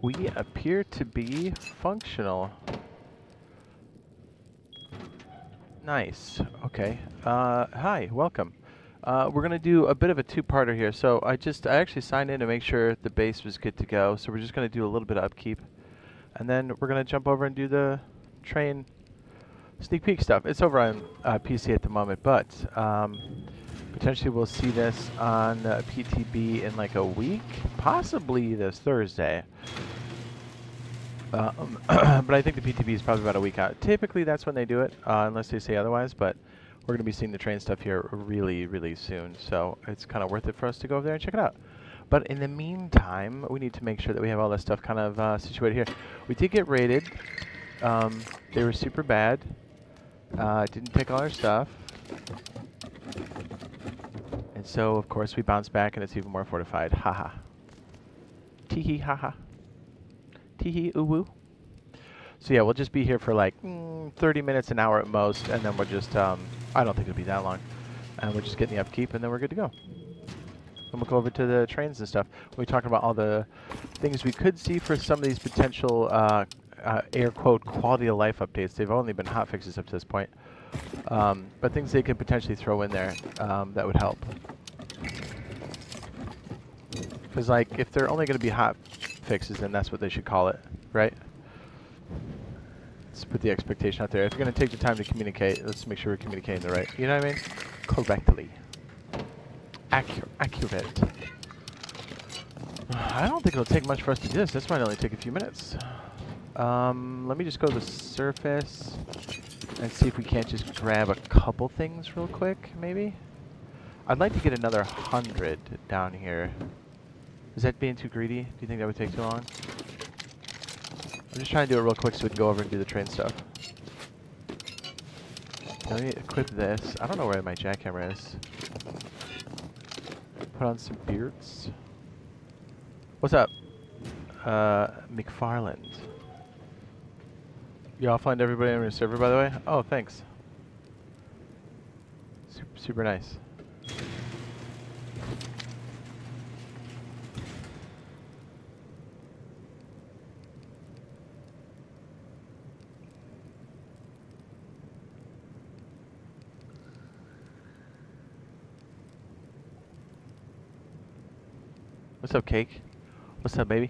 We appear to be functional. Nice. Okay. Hi, welcome. We're gonna do a bit of a two-parter here. So I actually signed in to make sure the base was good to go. So we're just gonna do a little bit of upkeep, and then we're gonna jump over and do the train sneak peek stuff. It's over on PC at the moment, but potentially we'll see this on PTB in like a week, possibly this Thursday. But I think the PTB is probably about a week out. Typically, that's when they do it, unless they say otherwise. But we're going to be seeing the train stuff here really, really soon. So it's kind of worth it for us to go over there and check it out. But in the meantime, we need to make sure that we have all this stuff kind of situated here. We did get raided. They were super bad. Didn't take all our stuff. And so, of course, we bounce back and it's even more fortified. Haha. Teehee, haha. Teehee, ooh woo. So yeah, we'll just be here for like 30 minutes, an hour at most, and then we'll just, I don't think it'll be that long. And we're just getting the upkeep, and then we're good to go. And we'll go over to the trains and stuff. We're talking about all the things we could see for some of these potential, air quote, quality of life updates. They've only been hotfixes up to this point. But things they could potentially throw in there that would help. Because, like, if they're only going to be hot fixes, then that's what they should call it, right? Let's put the expectation out there. If you're going to take the time to communicate, let's make sure we're communicating the right, you know what I mean? Correctly. Accurate. I don't think it'll take much for us to do this. This might only take a few minutes. Let me just go to the surface and see if we can't just grab a couple things real quick, maybe? I'd like to get another 100 down here. Is that being too greedy? Do you think that would take too long? I'm just trying to do it real quick so we can go over and do the train stuff. Let me equip this. I don't know where my jackhammer is. Put on some beards. What's up? McFarland. You offlined everybody on your server, by the way? Oh, thanks. Super nice. What's up, Cake? What's up, baby?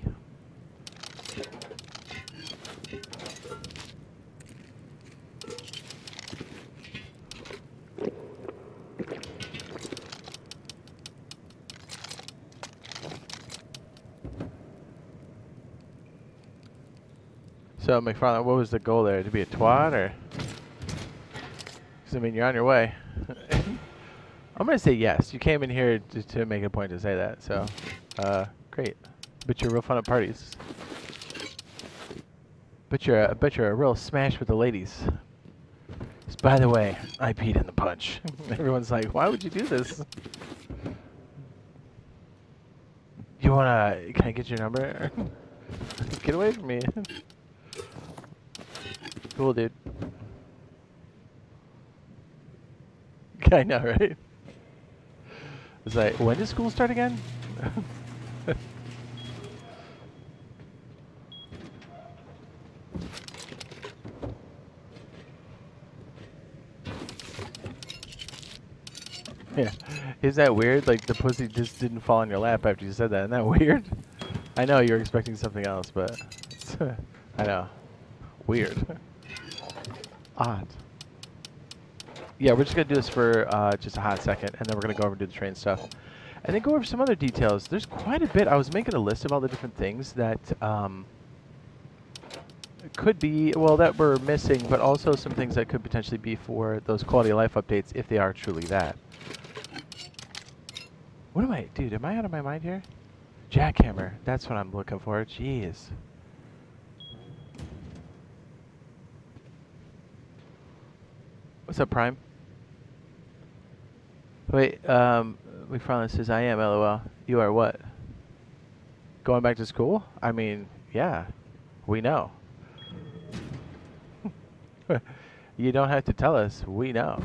So, McFarland, what was the goal there? To be a twat, or? Because, I mean, you're on your way. I'm going to say yes. You came in here to make a point to say that, so, great. Bet you're real fun at parties. Bet you're a real smash with the ladies. Just, by the way, I peed in the punch. Everyone's like, why would you do this? You wanna, can I get your number? Get away from me. Cool, dude. I know, right? It's like, when does school start again? Yeah. Is that weird? Like, the pussy just didn't fall on your lap after you said that. Isn't that weird? I know you were expecting something else, but I know. Weird. Odd. Yeah, we're just going to do this for just a hot second, and then we're going to go over and do the train stuff. And then go over some other details. There's quite a bit. I was making a list of all the different things that could be, well, that we're missing, but also some things that could potentially be for those quality of life updates if they are truly that. What am I, dude, am I out of my mind here? Jackhammer, that's what I'm looking for. Jeez. What's up, Prime? Wait, McFarland says, I am, LOL. You are what? Going back to school? I mean, yeah, we know. You don't have to tell us. We know.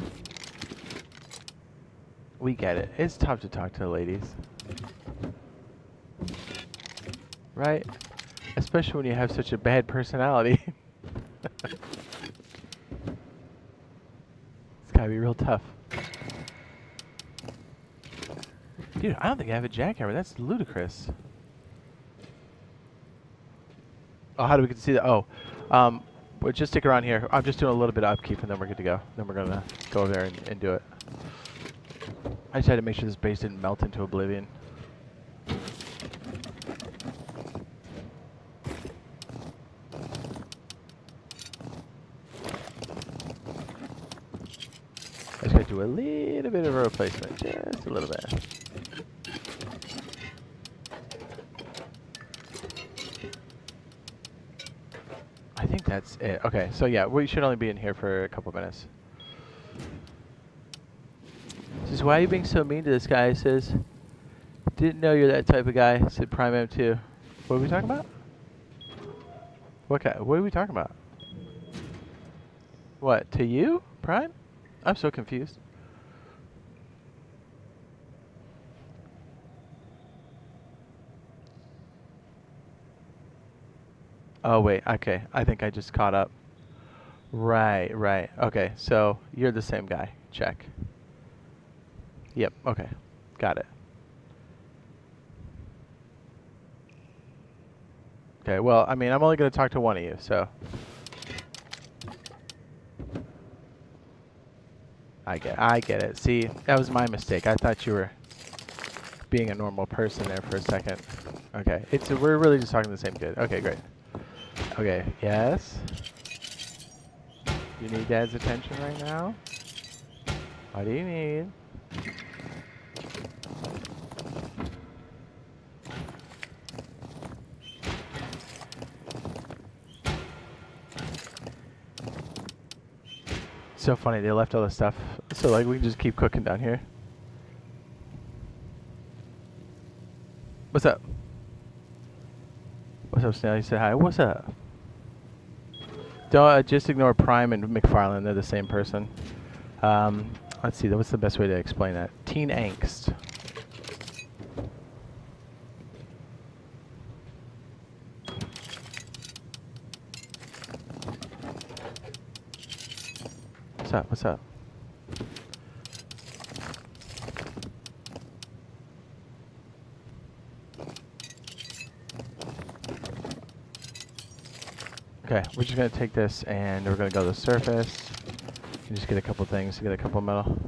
We get it. It's tough to talk to the ladies. Right? Especially when you have such a bad personality. It's gotta be real tough. Dude, I don't think I have a jackhammer. That's ludicrous. Oh, how do we get to see that? Oh, well, just stick around here. I'm just doing a little bit of upkeep, and then we're good to go. Then we're gonna go over there and do it. I just had to make sure this base didn't melt into oblivion. I just gotta do a little bit of a replacement, just a little bit. I think that's it. Okay, so yeah, we should only be in here for a couple minutes. Says, why are you being so mean to this guy? He says, didn't know you're that type of guy. Said Prime M2. What are we talking about? What are we talking about? What, to you, Prime? I'm so confused. Oh, wait, okay. I think I just caught up. Right, right. Okay, so you're the same guy. Check. Yep, okay. Got it. Okay, well, I mean, I'm only going to talk to one of you, so. I get it. See, that was my mistake. I thought you were being a normal person there for a second. Okay, we're really just talking to the same kid. Okay, great. Okay, yes? You need Dad's attention right now? What do you need? So funny, they left all the stuff, so like we can just keep cooking down here. What's up? What's up, Snail? You said hi. What's up? Don't just ignore Prime and McFarlane. They're the same person. Let's see. What's the best way to explain that? Teen angst. What's up? What's up? Okay, we're just gonna take this and we're gonna go to the surface and just get a couple things, get a couple metal.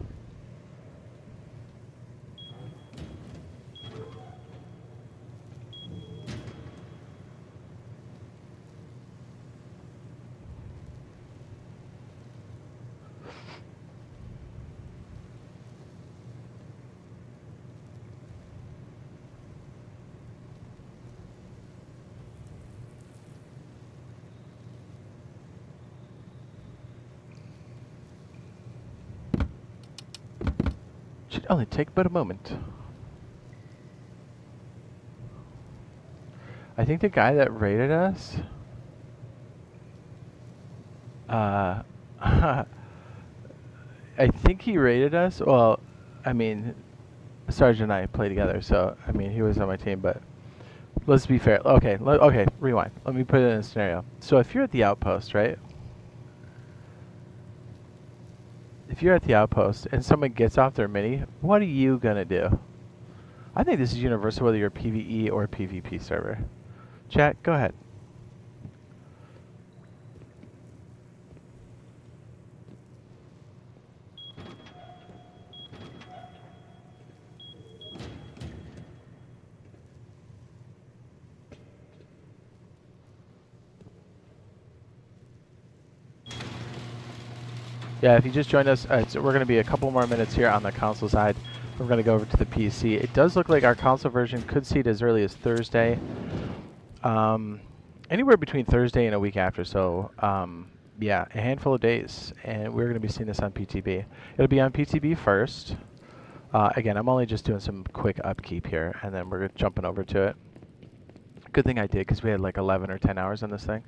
Should only take but a moment. I think the guy that raided us, I think he raided us. Well, I mean, Sarge and I play together, so I mean, he was on my team, but let's be fair. Okay, okay, rewind. Let me put it in a scenario. So if you're at the outpost, right? If you're at the outpost and someone gets off their mini, what are you gonna do? I think this is universal whether you're a PvE or a PvP server. Chat, go ahead. Yeah, if you just joined us, we're going to be a couple more minutes here on the console side. We're going to go over to the PC. It does look like our console version could see it as early as Thursday. Anywhere between Thursday and a week after. So, yeah, a handful of days. And we're going to be seeing this on PTB. It'll be on PTB first. Again, I'm only just doing some quick upkeep here, and then we're jumping over to it. Good thing I did, because we had like 11 or 10 hours on this thing.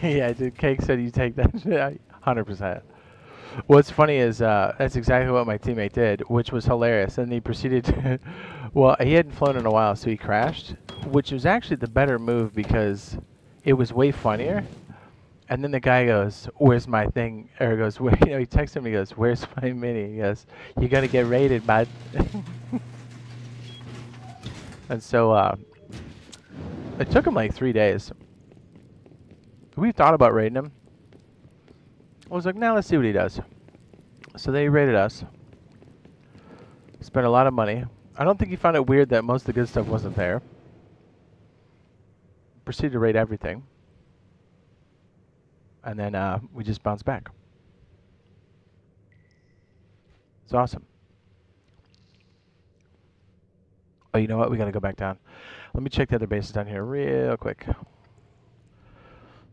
Yeah, dude, Cake said you take that. 100%. What's funny is that's exactly what my teammate did, which was hilarious. And he proceeded to, well, he hadn't flown in a while, so he crashed, which was actually the better move because it was way funnier. And then the guy goes, "Where's my thing?" Or he goes, "Where?" You know, he texts him. He goes, "Where's my mini?" He goes, "You gotta get rated, bud." And so it took him like 3 days. We thought about rating him. I was like, "Now let's see what he does." So they rated us. Spent a lot of money. I don't think he found it weird that most of the good stuff wasn't there. Proceeded to rate everything. And then we just bounced back. It's awesome. Oh, you know what? We got to go back down. Let me check the other bases down here real quick.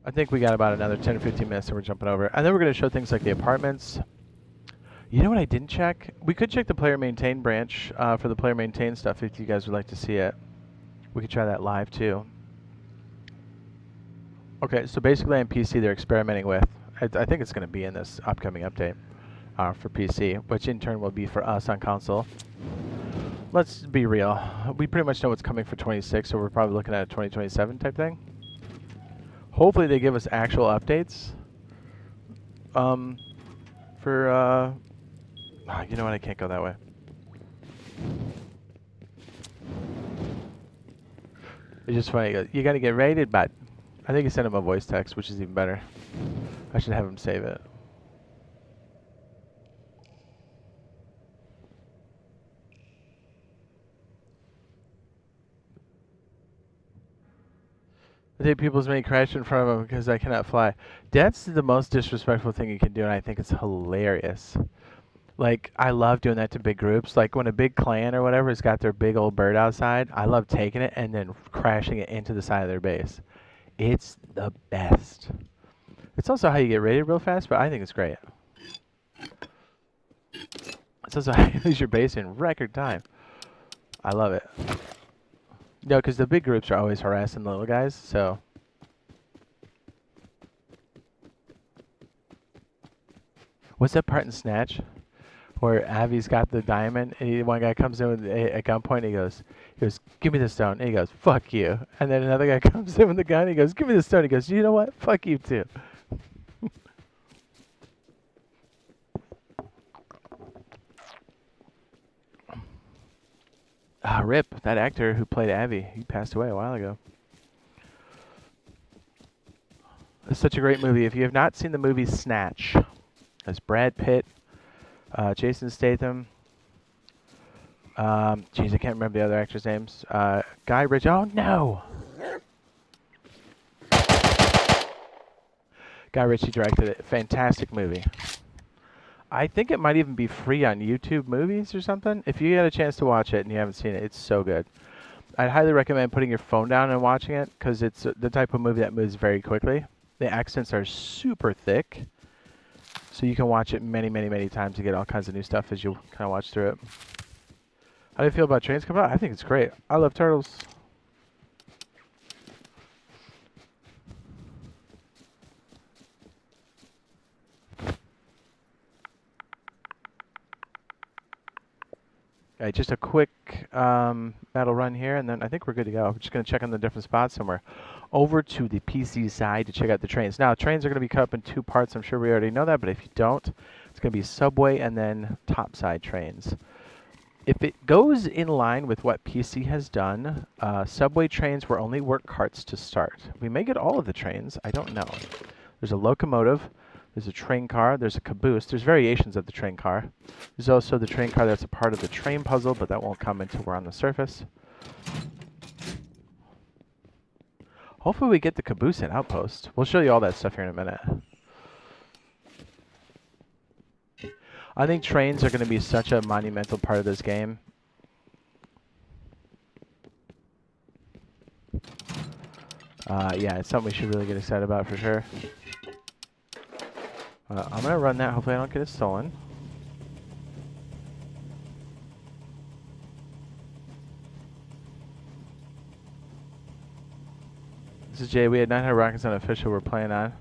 I think we got about another 10 or 15 minutes and we're jumping over. And then we're going to show things like the apartments. You know what I didn't check? We could check the player maintain branch for the player maintain stuff if you guys would like to see it. We could try that live too. Okay, so basically on PC they're experimenting with, I think it's going to be in this upcoming update for PC, which in turn will be for us on console. Let's be real. We pretty much know what's coming for 26, so we're probably looking at a 2027 type thing. Hopefully they give us actual updates. You know what? I can't go that way. It's just funny. You got to get rated, but I think he sent him a voice text, which is even better. I should have him save it. I think people's may crash in front of him because I cannot fly. That's the most disrespectful thing you can do, and I think it's hilarious. Like, I love doing that to big groups. Like, when a big clan or whatever has got their big old bird outside, I love taking it and then crashing it into the side of their base. It's the best. It's also how you get rated real fast, but I think it's great. It's also how you lose your base in record time. I love it. No, because the big groups are always harassing the little guys, so. What's that part in Snatch where Avi's got the diamond and one guy comes in with a gunpoint and he goes, "Give me the stone." And he goes, "Fuck you." And then another guy comes in with the gun and he goes, "Give me the stone." He goes, "You know what? Fuck you too." Rip, that actor who played Avi, he passed away a while ago. It's such a great movie. If you have not seen the movie Snatch, it's Brad Pitt, Jason Statham. Geez, I can't remember the other actors' names. Guy Ritchie. Oh no! Guy Ritchie directed it. Fantastic movie. I think it might even be free on YouTube Movies or something. If you get a chance to watch it and you haven't seen it, it's so good. I'd highly recommend putting your phone down and watching it because it's the type of movie that moves very quickly. The accents are super thick, so you can watch it many, many, many times to get all kinds of new stuff as you kind of watch through it. How do you feel about trains coming out? I think it's great. I love turtles. Okay, just a quick battle run here, and then I think we're good to go. We're just going to check on the different spots, and we're over to the PC side to check out the trains. Now, trains are going to be cut up in two parts. I'm sure we already know that, but if you don't, it's going to be subway and then topside trains. If it goes in line with what PC has done, subway trains will only work carts to start. We may get all of the trains. I don't know. There's a locomotive. There's a train car. There's a caboose. There's variations of the train car. There's also the train car that's a part of the train puzzle, but that won't come until we're on the surface. Hopefully we get the caboose and outpost. We'll show you all that stuff here in a minute. I think trains are going to be such a monumental part of this game. Yeah, it's something we should really get excited about for sure. I'm going to run that. Hopefully I don't get it stolen. This is Jade. We had 900 rockets on official we're playing on.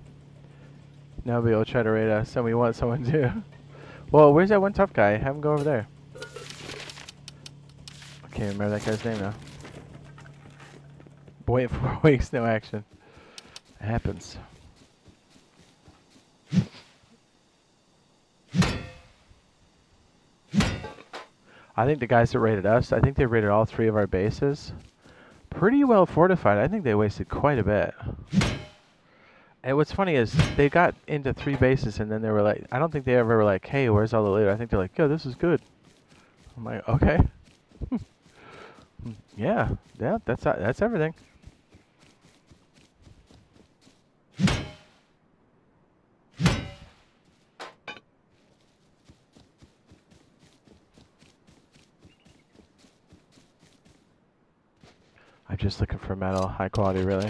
Nobody will try to raid us, and we want someone to. Well, where's that one tough guy? Have him go over there. I can't remember that guy's name now. Wait 4 weeks, no action. It happens. I think the guys that raided us, I think they raided all 3 of our bases. Pretty well fortified. I think they wasted quite a bit. And what's funny is they got into 3 bases and then they were like, I don't think they ever were like, hey, where's all the loot? I think they're like, yo, this is good. I'm like, okay. yeah, that's everything. I'm just looking for metal, high quality, really.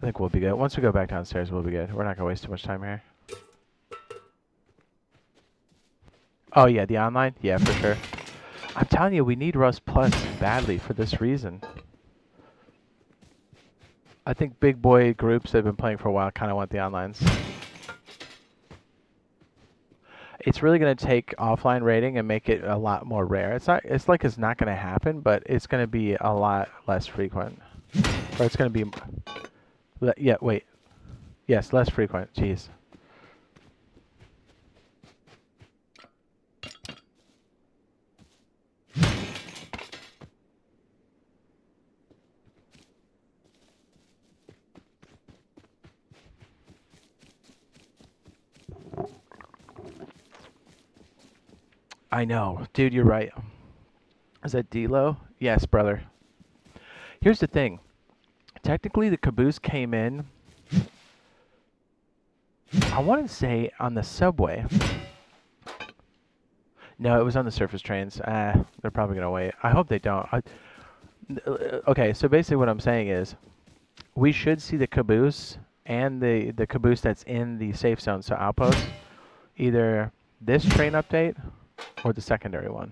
I think we'll be good. Once we go back downstairs, we'll be good. We're not going to waste too much time here. Oh, yeah, the online? Yeah, for sure. I'm telling you, we need Rust Plus badly for this reason. I think big boy groups that have been playing for a while kind of want the onlines. It's really going to take offline rating and make it a lot more rare. It's not going to happen, but it's going to be a lot less frequent. Or it's going to be yeah, wait. Yes, less frequent. Jeez. I know. Dude, you're right. Is that D-Lo? Yes, brother. Here's the thing. Technically, the caboose came in, I want to say, on the subway. No, it was on the surface trains. They're probably going to wait. I hope they don't. Okay, so basically what I'm saying is we should see the caboose and the caboose that's in the safe zone, so outpost, either this train update or the secondary one.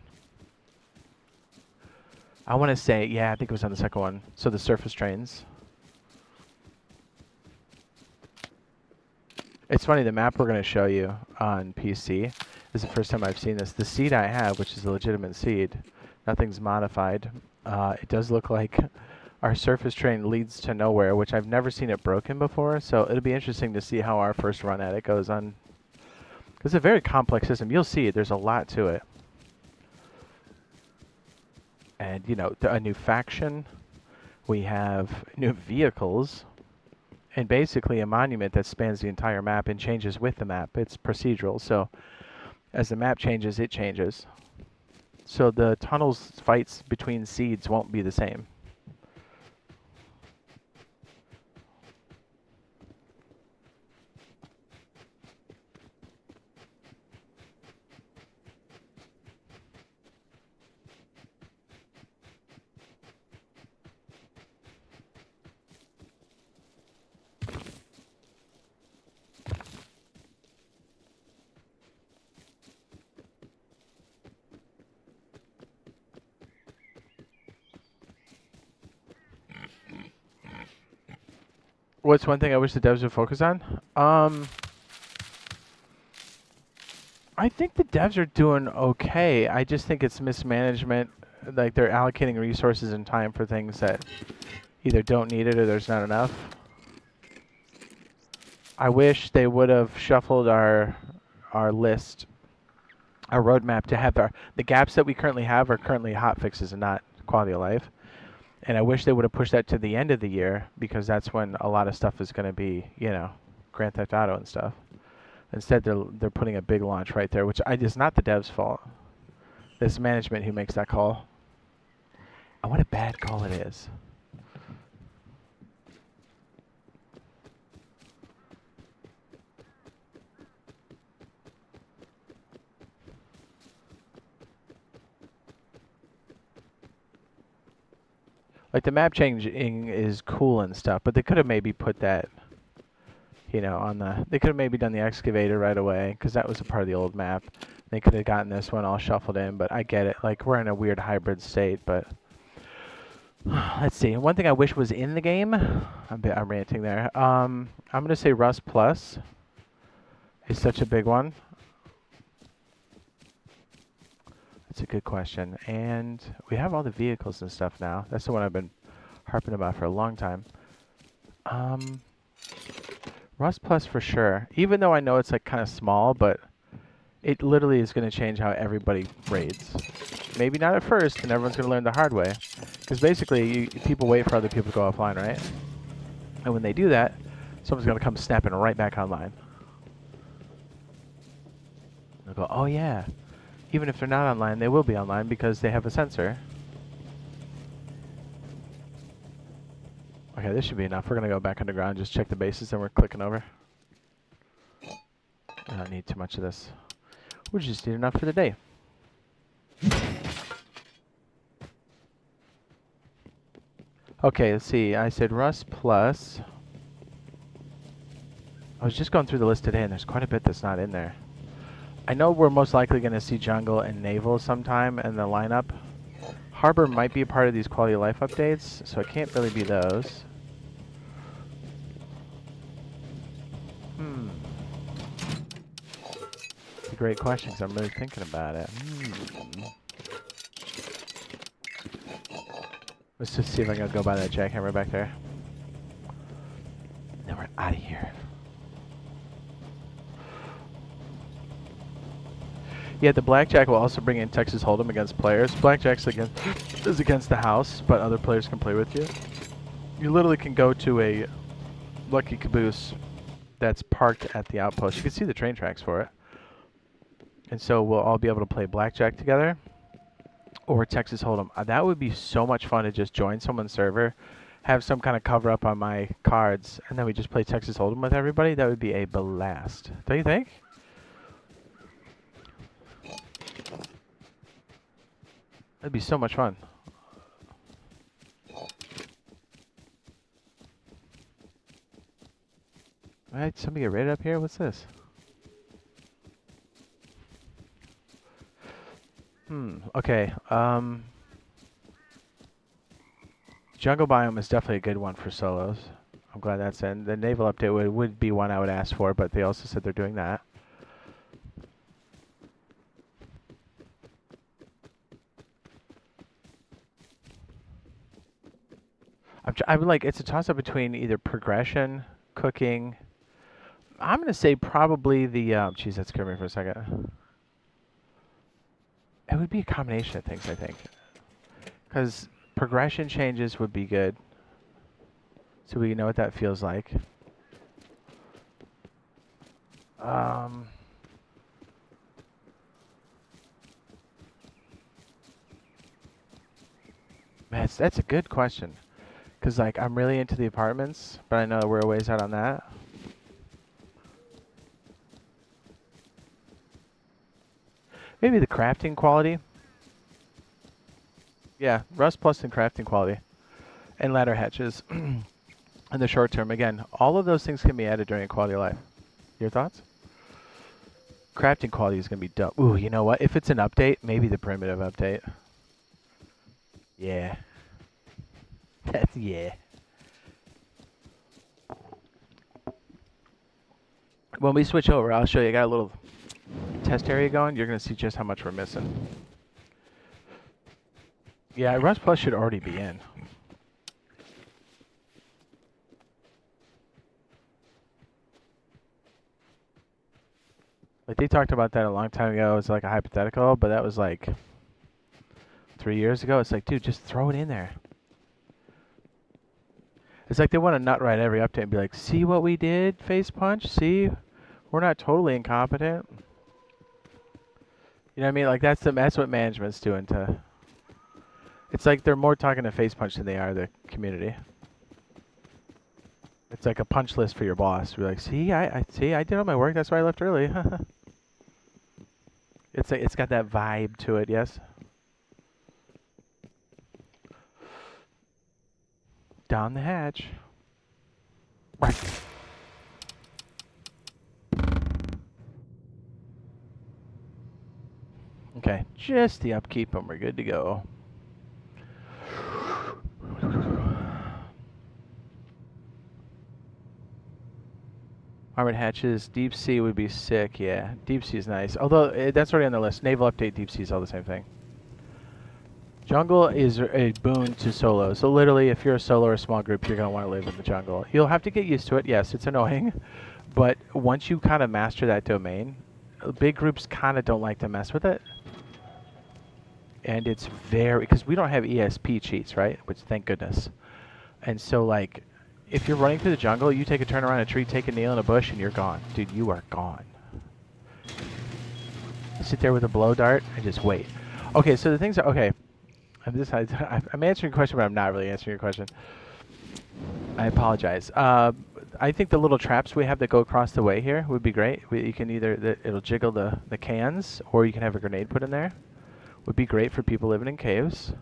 I want to say, yeah, I think it was on the second one. So the surface trains. It's funny, the map we're going to show you on PC is the first time I've seen this. The seed I have, which is a legitimate seed, nothing's modified. It does look like our surface train leads to nowhere, which I've never seen it broken before. So it'll be interesting to see how our first run at it goes on. It's a very complex system. You'll see there's a lot to it. And, you know, a new faction. We have new vehicles. And basically a monument that spans the entire map and changes with the map. It's procedural, so as the map changes, it changes. So the tunnels fights between seeds won't be the same. What's one thing I wish the devs would focus on? I think the devs are doing okay. I just think it's mismanagement. Like they're allocating resources and time for things that either don't need it or there's not enough. I wish they would have shuffled our list, our roadmap to have the gaps that we currently have are currently hot fixes and not quality of life. And I wish they would have pushed that to the end of the year because that's when a lot of stuff is going to be, you know, Grand Theft Auto and stuff. Instead, they're putting a big launch right there, which is not the devs' fault. It's management who makes that call. And what a bad call it is. Like the map changing is cool and stuff, but they could have maybe put that, you know, on the. They could have maybe done the excavator right away because that was a part of the old map. They could have gotten this one all shuffled in, but I get it. Like we're in a weird hybrid state, but let's see. One thing I wish was in the game. I'm ranting there. I'm going to say Rust Plus is such a big one. That's a good question. And we have all the vehicles and stuff now. That's the one I've been harping about for a long time. Rust Plus for sure. Even though I know it's like kind of small, but it literally is going to change how everybody raids. Maybe not at first, and everyone's going to learn the hard way. Because basically, people wait for other people to go offline, right? And when they do that, someone's going to come snapping right back online. They'll go, oh yeah. Even if they're not online, they will be online because they have a sensor. Okay, this should be enough. We're going to go back underground, just check the bases, and we're clicking over. I don't need too much of this. We just need enough for the day. Okay, let's see. I said Rust Plus. I was just going through the list today, and there's quite a bit that's not in there. I know we're most likely going to see Jungle and Naval sometime in the lineup. Harbor might be a part of these quality of life updates, so it can't really be those. It's a great question because I'm really thinking about it. Let's just see if I can go buy that jackhammer back there. Then we're out of here. Yeah, the blackjack will also bring in Texas Hold'em against players. Blackjack's is against the house, but other players can play with you. You literally can go to a lucky caboose that's parked at the outpost. You can see the train tracks for it. And so we'll all be able to play blackjack together or Texas Hold'em. That would be so much fun to just join someone's server, have some kind of cover up on my cards, and then we just play Texas Hold'em with everybody. That would be a blast. Don't you think? That'd be so much fun. Alright, somebody get raided up here? What's this? Okay. Jungle biome is definitely a good one for solos. I'm glad that's in. The naval update would be one I would ask for, but they also said they're doing that. I would like, it's a toss up between either progression, cooking. I'm going to say probably the, geez, that scared me for a second. It would be a combination of things, I think. Because progression changes would be good. So we know what that feels like. Man, that's a good question. Because, like, I'm really into the apartments, but I know we're a ways out on that. Maybe the crafting quality. Yeah, Rust Plus and crafting quality. And ladder hatches. In the short term, again, all of those things can be added during quality of life. Your thoughts? Crafting quality is going to be dope. Ooh, you know what? If it's an update, maybe the primitive update. Yeah. That's, yeah. When we switch over, I'll show you. I got a little test area going. You're going to see just how much we're missing. Yeah, Rust Plus should already be in. Like, they talked about that a long time ago. It was like a hypothetical, but that was like 3 years ago. It's like, dude, just throw it in there. It's like they want to nut right every update and be like, see what we did, Face Punch? See? We're not totally incompetent. You know what I mean? Like, that's what management's doing to... It's like they're more talking to Face Punch than they are the community. It's like a punch list for your boss. You're like, see, I did all my work. That's why I left early. It's got that vibe to it, yes? Down the hatch. Right. Okay, just the upkeep and we're good to go. Armored hatches, deep sea would be sick. Yeah, deep sea is nice. Although that's already on the list. Naval update, deep sea is all the same thing. Jungle is a boon to solo. So literally, if you're a solo or a small group, you're gonna want to live in the jungle. You'll have to get used to it. Yes, it's annoying, but once you kind of master that domain, big groups kind of don't like to mess with it. And it's very, because we don't have ESP cheats, right? Which thank goodness. And so like, if you're running through the jungle, you take a turn around a tree, take a kneel in a bush, and you're gone. Dude, you are gone. Sit there with a blow dart and just wait. Okay, so the things are, okay. I'm answering your question, but I'm not really answering your question. I apologize. I think the little traps we have that go across the way here would be great. You can either, it'll jiggle the cans, or you can have a grenade put in there. Would be great for people living in caves.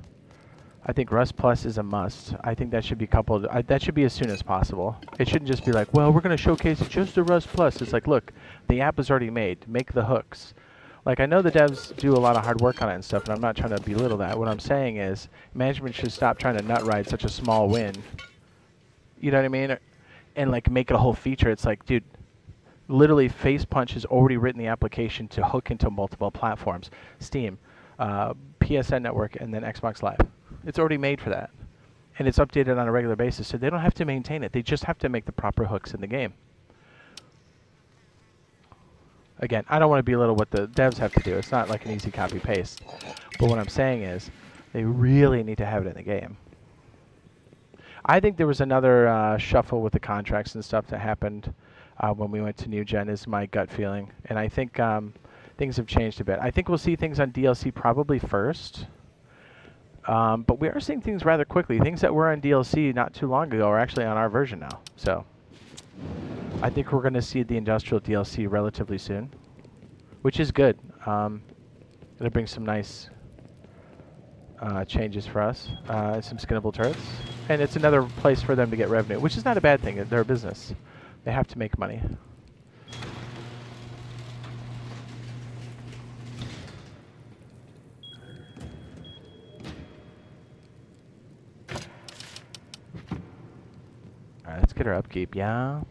I think Rust Plus is a must. I think that should be coupled. That should be as soon as possible. It shouldn't just be like, well, we're going to showcase just the Rust Plus. It's like, look, the app is already made. Make the hooks. Like, I know the devs do a lot of hard work on it and stuff, and I'm not trying to belittle that. What I'm saying is management should stop trying to nut ride such a small win. You know what I mean? And, like, make it a whole feature. It's like, dude, literally Face Punch has already written the application to hook into multiple platforms. Steam, PSN Network, and then Xbox Live. It's already made for that. And it's updated on a regular basis, so they don't have to maintain it. They just have to make the proper hooks in the game. Again, I don't want to belittle what the devs have to do. It's not like an easy copy-paste. But what I'm saying is they really need to have it in the game. I think there was another shuffle with the contracts and stuff that happened when we went to New Gen, is my gut feeling. And I think things have changed a bit. I think we'll see things on DLC probably first. But we are seeing things rather quickly. Things that were on DLC not too long ago are actually on our version now. So I think we're going to see the industrial DLC relatively soon, which is good. It'll bring some nice changes for us, some skinnable turrets. And it's another place for them to get revenue, which is not a bad thing. They're a business. They have to make money. Alright, let's get our upkeep, yeah?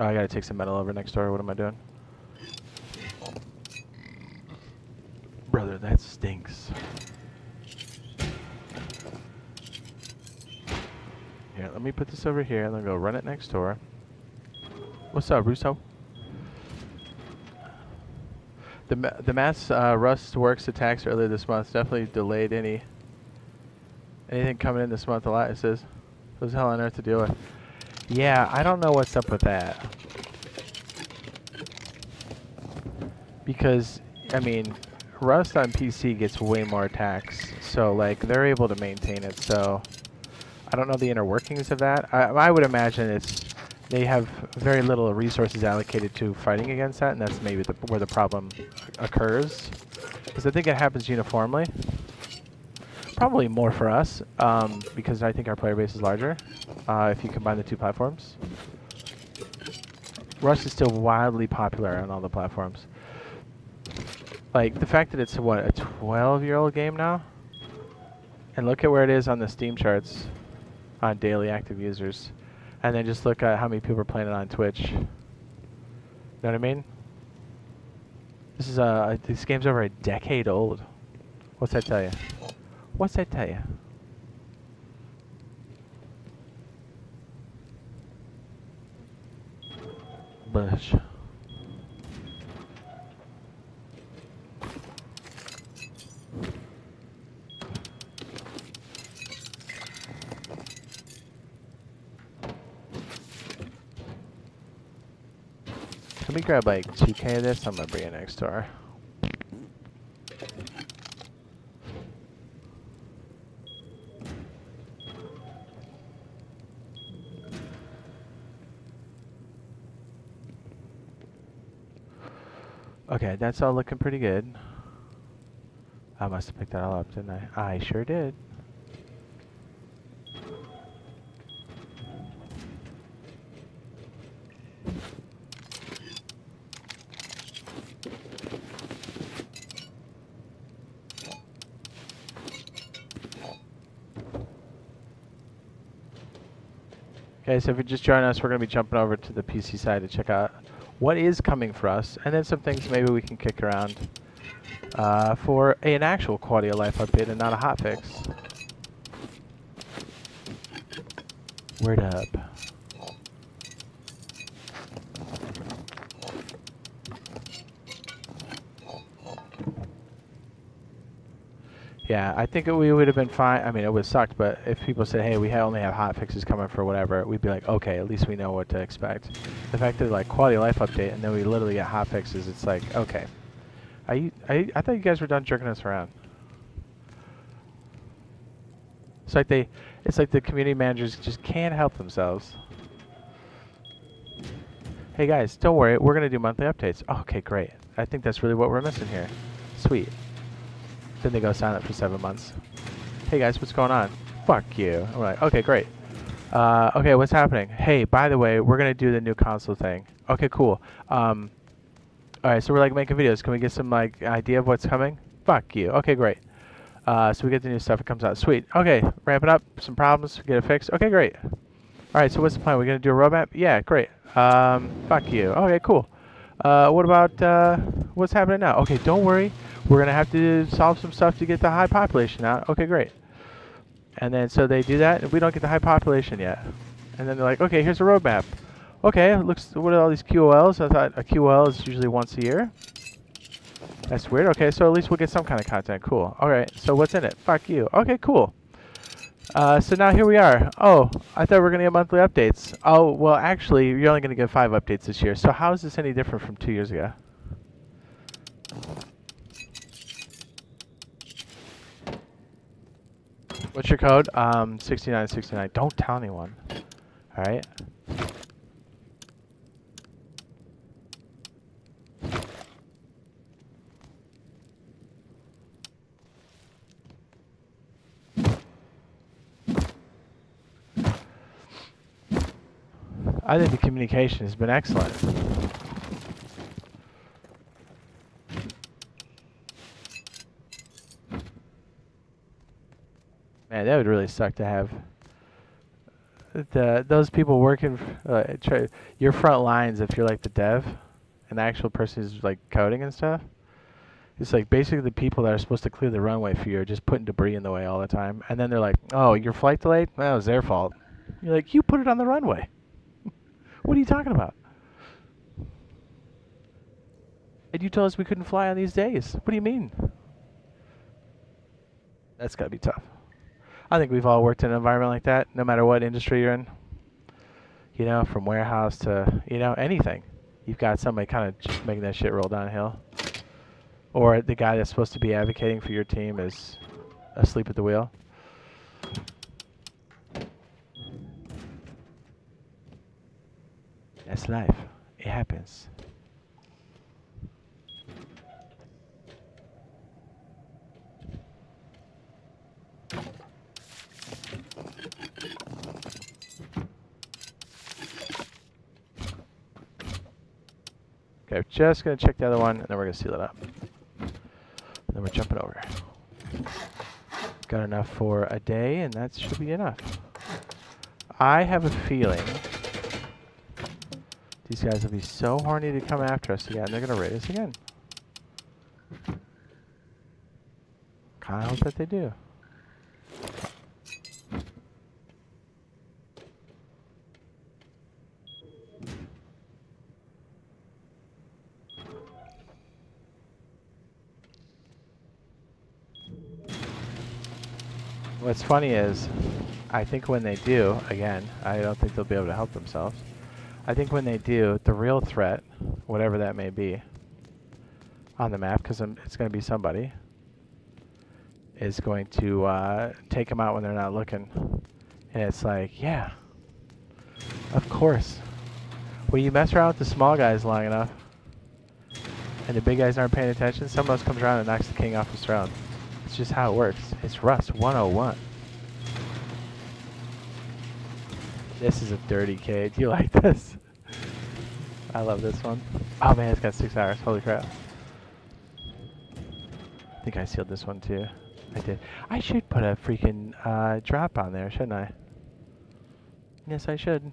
Oh, I gotta take some metal over next door. What am I doing? Brother, that stinks. Here, let me put this over here and then go run it next door. What's up, Russo? The mass Rust Works attacks earlier this month definitely delayed anything coming in this month a lot. It says, it was hell on earth to deal with. Yeah, I don't know what's up with that. Because, I mean, Rust on PC gets way more attacks. So, like, they're able to maintain it. So, I don't know the inner workings of that. I would imagine they have very little resources allocated to fighting against that. And that's maybe where the problem occurs. Because I think it happens uniformly. Probably more for us, because I think our player base is larger, if you combine the two platforms. Rust is still wildly popular on all the platforms. Like, the fact that it's, what, a 12-year-old game now? And look at where it is on the Steam charts on daily active users. And then just look at how many people are playing it on Twitch. You know what I mean? This game's over a decade old. What's that tell you? What's that tell you? Bush. Let me grab like 2K of this. I'm gonna bring it next door. Okay, that's all looking pretty good. I must have picked that all up, didn't I? I sure did. Okay, so if you're just joining us, we're going to be jumping over to the PC side to check out what is coming for us, and then some things maybe we can kick around for an actual quality of life update and not a hotfix. Word up. Yeah, I think we would have been fine. I mean, it would have sucked, but if people said, hey, we only have hot fixes coming for whatever, we'd be like, okay, at least we know what to expect. The fact that, like, quality of life update, and then we literally get hot fixes, it's like, okay. I thought you guys were done jerking us around. It's like the community managers just can't help themselves. Hey guys, don't worry, we're gonna do monthly updates. Oh, okay, great. I think that's really what we're missing here. Sweet. Then they go silent for 7 months. Hey guys, what's going on? Fuck you. I'm like, okay, great. Okay, what's happening? Hey, by the way, we're gonna do the new console thing. Okay, cool. Alright, so we're like making videos. Can we get some like idea of what's coming? Fuck you. Okay, great. So we get the new stuff. It comes out. Sweet. Okay, ramp it up. Some problems. Get it fixed. Okay, great. Alright, so what's the plan? We're gonna do a roadmap? Yeah, great. Fuck you. Okay, cool. What about what's happening now? Okay, don't worry. We're gonna have to solve some stuff to get the high population out. Okay, great. And then so they do that, and we don't get the high population yet. And then they're like, okay, here's a roadmap. Okay, looks. What are all these QOLs? I thought a QOL is usually once a year. That's weird. Okay, so at least we'll get some kind of content. Cool. All right. So what's in it? Fuck you. Okay, cool. So now here we are. Oh, I thought we were gonna get monthly updates. Oh, well, actually, you're only gonna get 5 updates this year. So how is this any different from 2 years ago? What's your code? 6969. Don't tell anyone. All right. I think the communication has been excellent. Man, that would really suck to have those people working your front lines if you're like the dev and the actual person who's like coding and stuff. It's like basically the people that are supposed to clear the runway for you are just putting debris in the way all the time. And then they're like, oh, your flight delayed? That was their fault. You're like, you put it on the runway. What are you talking about? And you told us we couldn't fly on these days. What do you mean? That's got to be tough. I think we've all worked in an environment like that, no matter what industry you're in. You know, from warehouse to, you know, anything. You've got somebody kind of just making that shit roll downhill. Or the guy that's supposed to be advocating for your team is asleep at the wheel. That's life. It happens. Okay, just going to check the other one, and then we're going to seal it up. And then we're jumping over. Got enough for a day, and that should be enough. I have a feeling these guys will be so horny to come after us again. They're going to raid us again. Kind of hope that they do. What's funny is, I think when they do, again, I don't think they'll be able to help themselves. I think when they do, the real threat, whatever that may be, on the map, because it's going to be somebody, is going to take them out when they're not looking. And it's like, yeah, of course. When you mess around with the small guys long enough, and the big guys aren't paying attention, someone else comes around and knocks the king off his throne. It's just how it works. It's Rust 101. This is a dirty cage. You like this? I love this one. Oh man, it's got 6 hours. Holy crap. I think I sealed this one too. I did. I should put a freaking drop on there, shouldn't I? Yes, I should.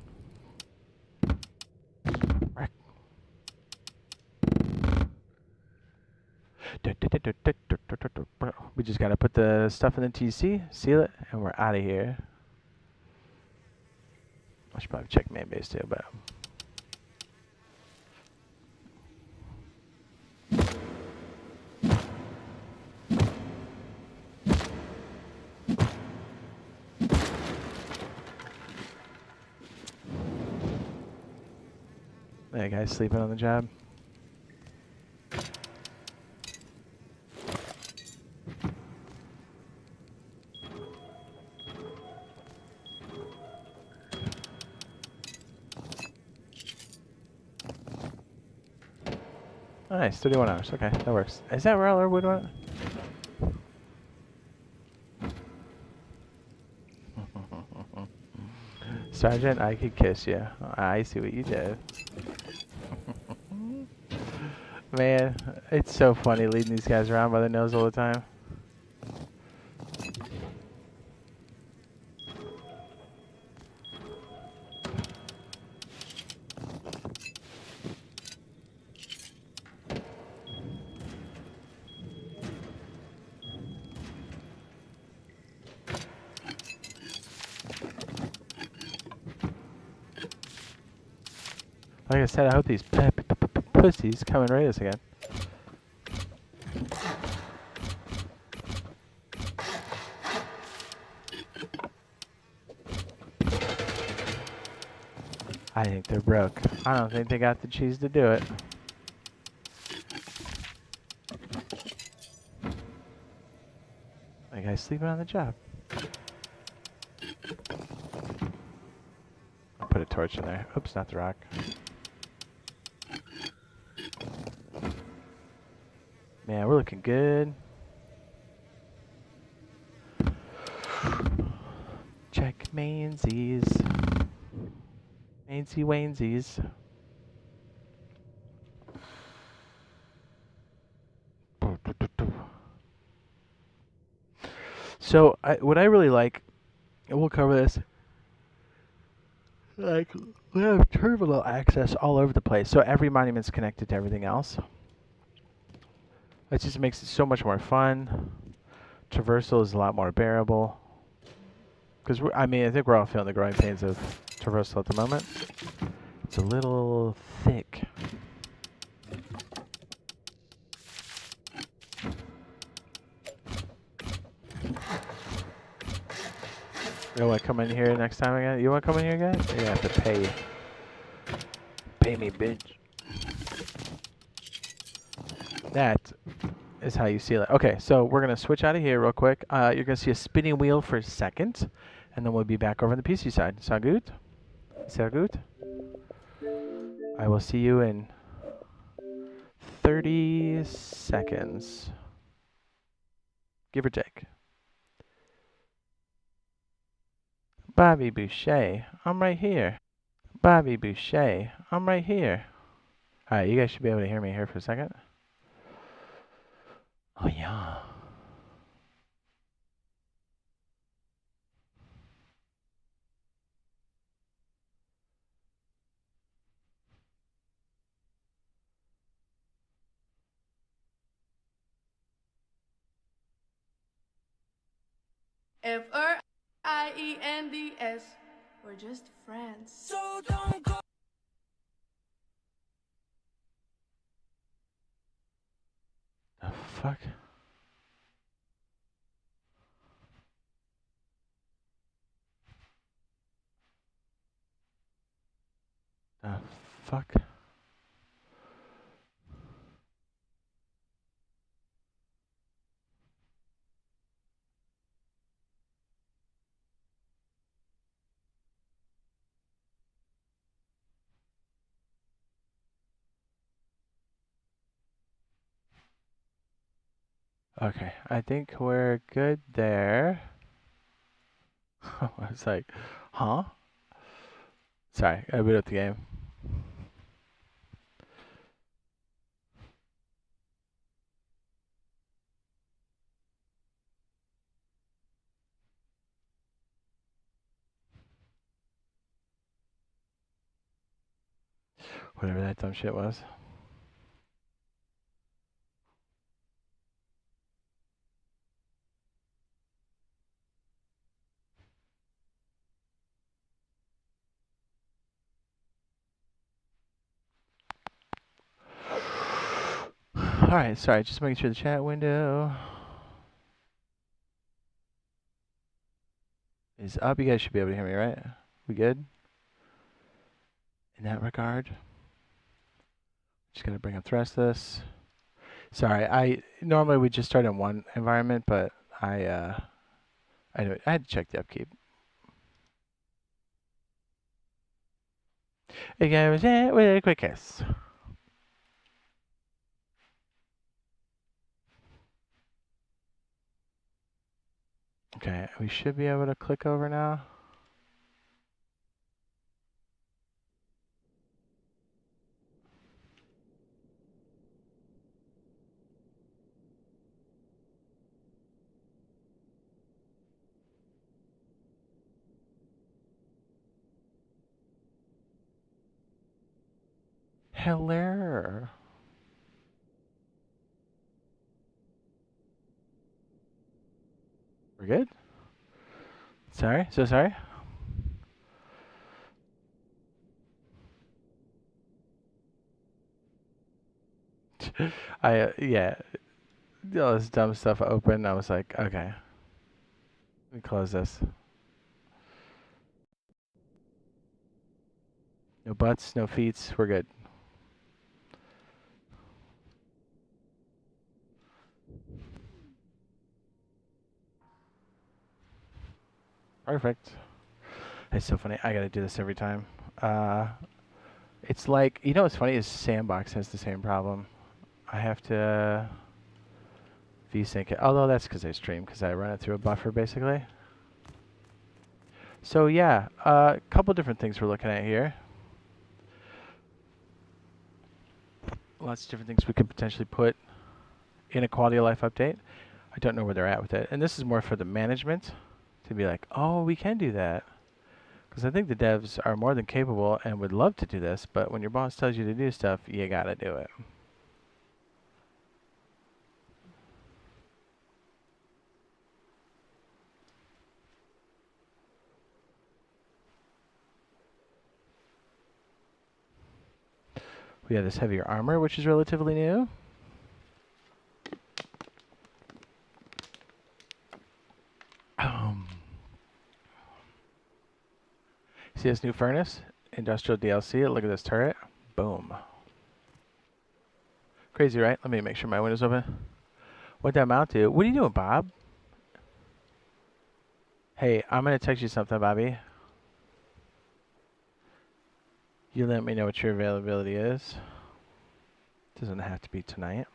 We just gotta put the stuff in the TC, seal it, and we're out of here. I should probably check main base too, but. That guy's sleeping on the job. Nice, 31 hours. Okay, that works. Is that where all our wood went? Sergeant, I could kiss you. I see what you did. Man, it's so funny leading these guys around by the nose all the time. Like I said, I hope these pussies come and raid us again. I think they're broke. I don't think they got the cheese to do it. That guy's sleeping on the job. I'll put a torch in there. Oops, not the rock. Man, we're looking good. Check mainsies. Mainsy Wainsies. So, what I really like, and we'll cover this, like, we have terminal access all over the place. So every monument's connected to everything else. That just makes it so much more fun. Traversal is a lot more bearable. Because, I think we're all feeling the growing pains of traversal at the moment. It's a little thick. You want to come in here next time again? You want to come in here again? You're going to have to pay. Pay me, bitch. That is how you seal it. Okay, so we're going to switch out of here real quick. You're going to see a spinning wheel for a second, and then we'll be back over on the PC side. Sound good? Sound good? I will see you in 30 seconds. Give or take. Bobby Boucher, I'm right here. Bobby Boucher, I'm right here. Alright, you guys should be able to hear me here for a second. Oh, yeah. FRIENDS. We're just friends. So don't go. The fuck? The fuck? Okay, I think we're good there. I was like, huh? Sorry, I boot up the game. Whatever that dumb shit was. Alright, sorry, just making sure the chat window is up. You guys should be able to hear me, right? We good? In that regard. Just gotta bring up the rest of this. Sorry, I normally we just start in one environment, but I had to check the upkeep. It goes with a quick kiss. Okay, we should be able to click over now. Hello. We're good? Sorry, so sorry. Yeah, all this dumb stuff open. I was like, okay, let me close this. No butts, no feets. We're good. Perfect. It's so funny. I gotta do this every time. It's like, you know what's funny is Sandbox has the same problem. I have to VSync it. Although that's because I stream, because I run it through a buffer basically. So yeah, a couple different things we're looking at here. Lots of different things we could potentially put in a quality of life update. I don't know where they're at with it. And this is more for the management to be like, oh, we can do that. Because I think the devs are more than capable and would love to do this, but when your boss tells you to do stuff, you gotta do it. We have this heavier armor, which is relatively new. See this new furnace? Industrial DLC. Look at this turret. Boom. Crazy, right? Let me make sure my window's open. What'd that mount to? What are you doing, Bob? Hey, I'm going to text you something, Bobby. You let me know what your availability is. Doesn't have to be tonight.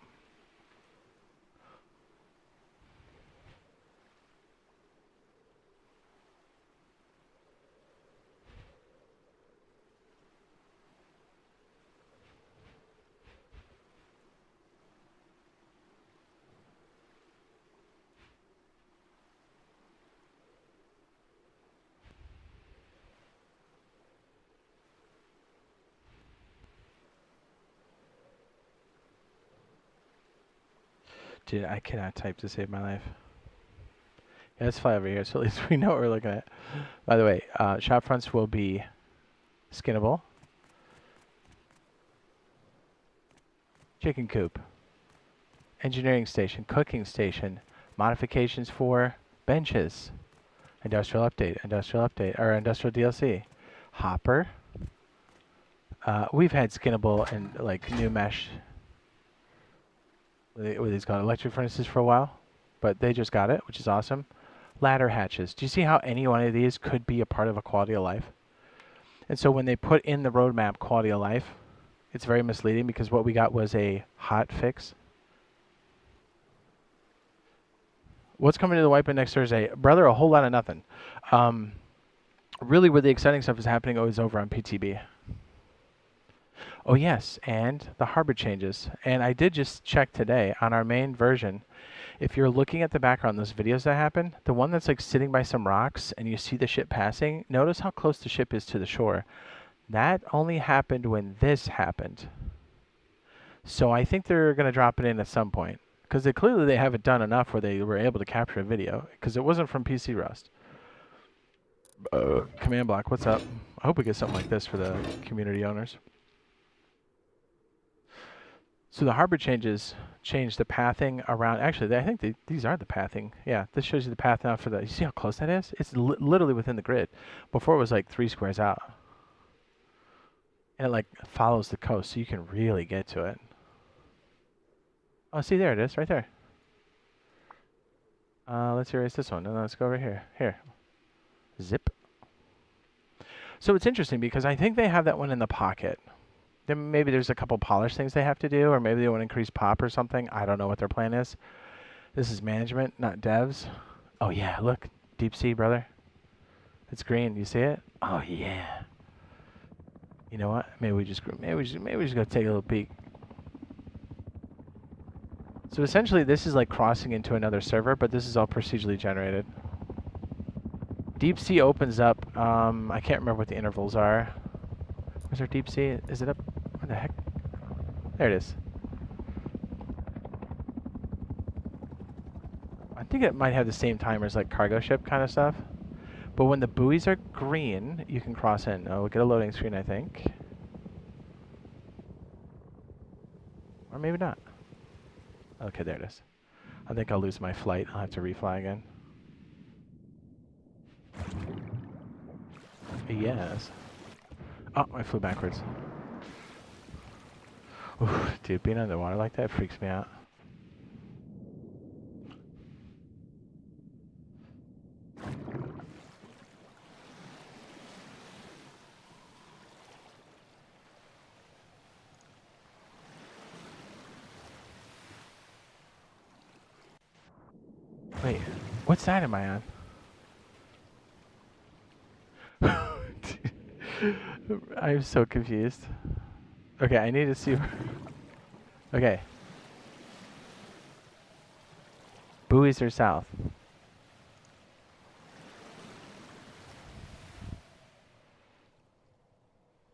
Dude, I cannot type to save my life. Yeah, let's fly over here so at least we know what we're looking at. By the way, shop fronts will be skinnable. Chicken coop. Engineering station. Cooking station. Modifications for benches. Industrial update. Or industrial DLC. Hopper. We've had skinnable and like new mesh. What are these called? Electric furnaces for a while. But they just got it, which is awesome. Ladder hatches. Do you see how any one of these could be a part of a quality of life? And so when they put in the roadmap quality of life, it's very misleading because what we got was a hot fix. What's coming to the wipe next Thursday? Brother, a whole lot of nothing. Really where the exciting stuff is happening is over on PTB. Oh yes, and the harbor changes. And I did just check today on our main version. If you're looking at the background, those videos that happen, the one that's like sitting by some rocks and you see the ship passing, notice how close the ship is to the shore. That only happened when this happened. So I think they're going to drop it in at some point. Because clearly they haven't done enough where they were able to capture a video. Because it wasn't from PC Rust. Command block, what's up? I hope we get something like this for the community owners. So the harbor changes change the pathing around. Actually, I think these are the pathing. Yeah, this shows you the path now for the. You see how close that is? It's literally within the grid. Before it was like 3 squares out, and it like follows the coast, so you can really get to it. Oh, see, there it is, right there. Let's erase this one, and let's go over here. Here, zip. So it's interesting because I think they have that one in the pocket. Then maybe there's a couple polish things they have to do, or maybe they want to increase pop or something. I don't know what their plan is. This is management, not devs. Oh yeah, look, deep sea, brother. It's green. You see it? Oh yeah. You know what? Maybe we just go take a little peek. So essentially, this is like crossing into another server, but this is all procedurally generated. Deep sea opens up. I can't remember what the intervals are. Where's our deep sea? Is it up? Where the heck? There it is. I think it might have the same timers like cargo ship kind of stuff. But when the buoys are green, you can cross in. Oh, we'll get a loading screen, I think. Or maybe not. Okay, there it is. I think I'll lose my flight. I'll have to refly again. Yes. Oh, I flew backwards. Oof, dude, being underwater like that freaks me out. Wait, what side am I on? I'm so confused. Okay, I need to see. Okay. Buoys are south.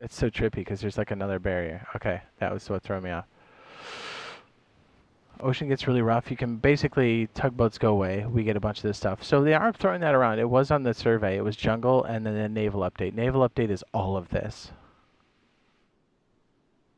It's so trippy because there's like another barrier. Okay, that was what threw me off. Ocean gets really rough. You can basically, tugboats go away. We get a bunch of this stuff. So they are throwing that around. It was on the survey. It was jungle and then a naval update. Naval update is all of this.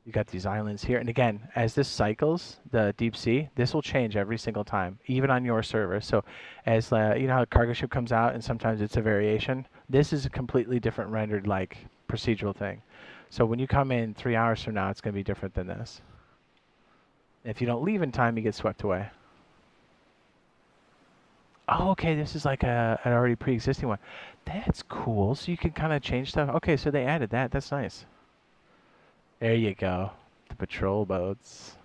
You got these islands here. And again, as this cycles, the deep sea, this will change every single time, even on your server. So as, you know how a cargo ship comes out and sometimes it's a variation? This is a completely different rendered, like, procedural thing. So when you come in 3 hours from now, it's going to be different than this. If you don't leave in time, you get swept away. Oh, okay, this is like an already pre-existing one. That's cool. So you can kind of change stuff. Okay, so they added that. That's nice. There you go. The patrol boats.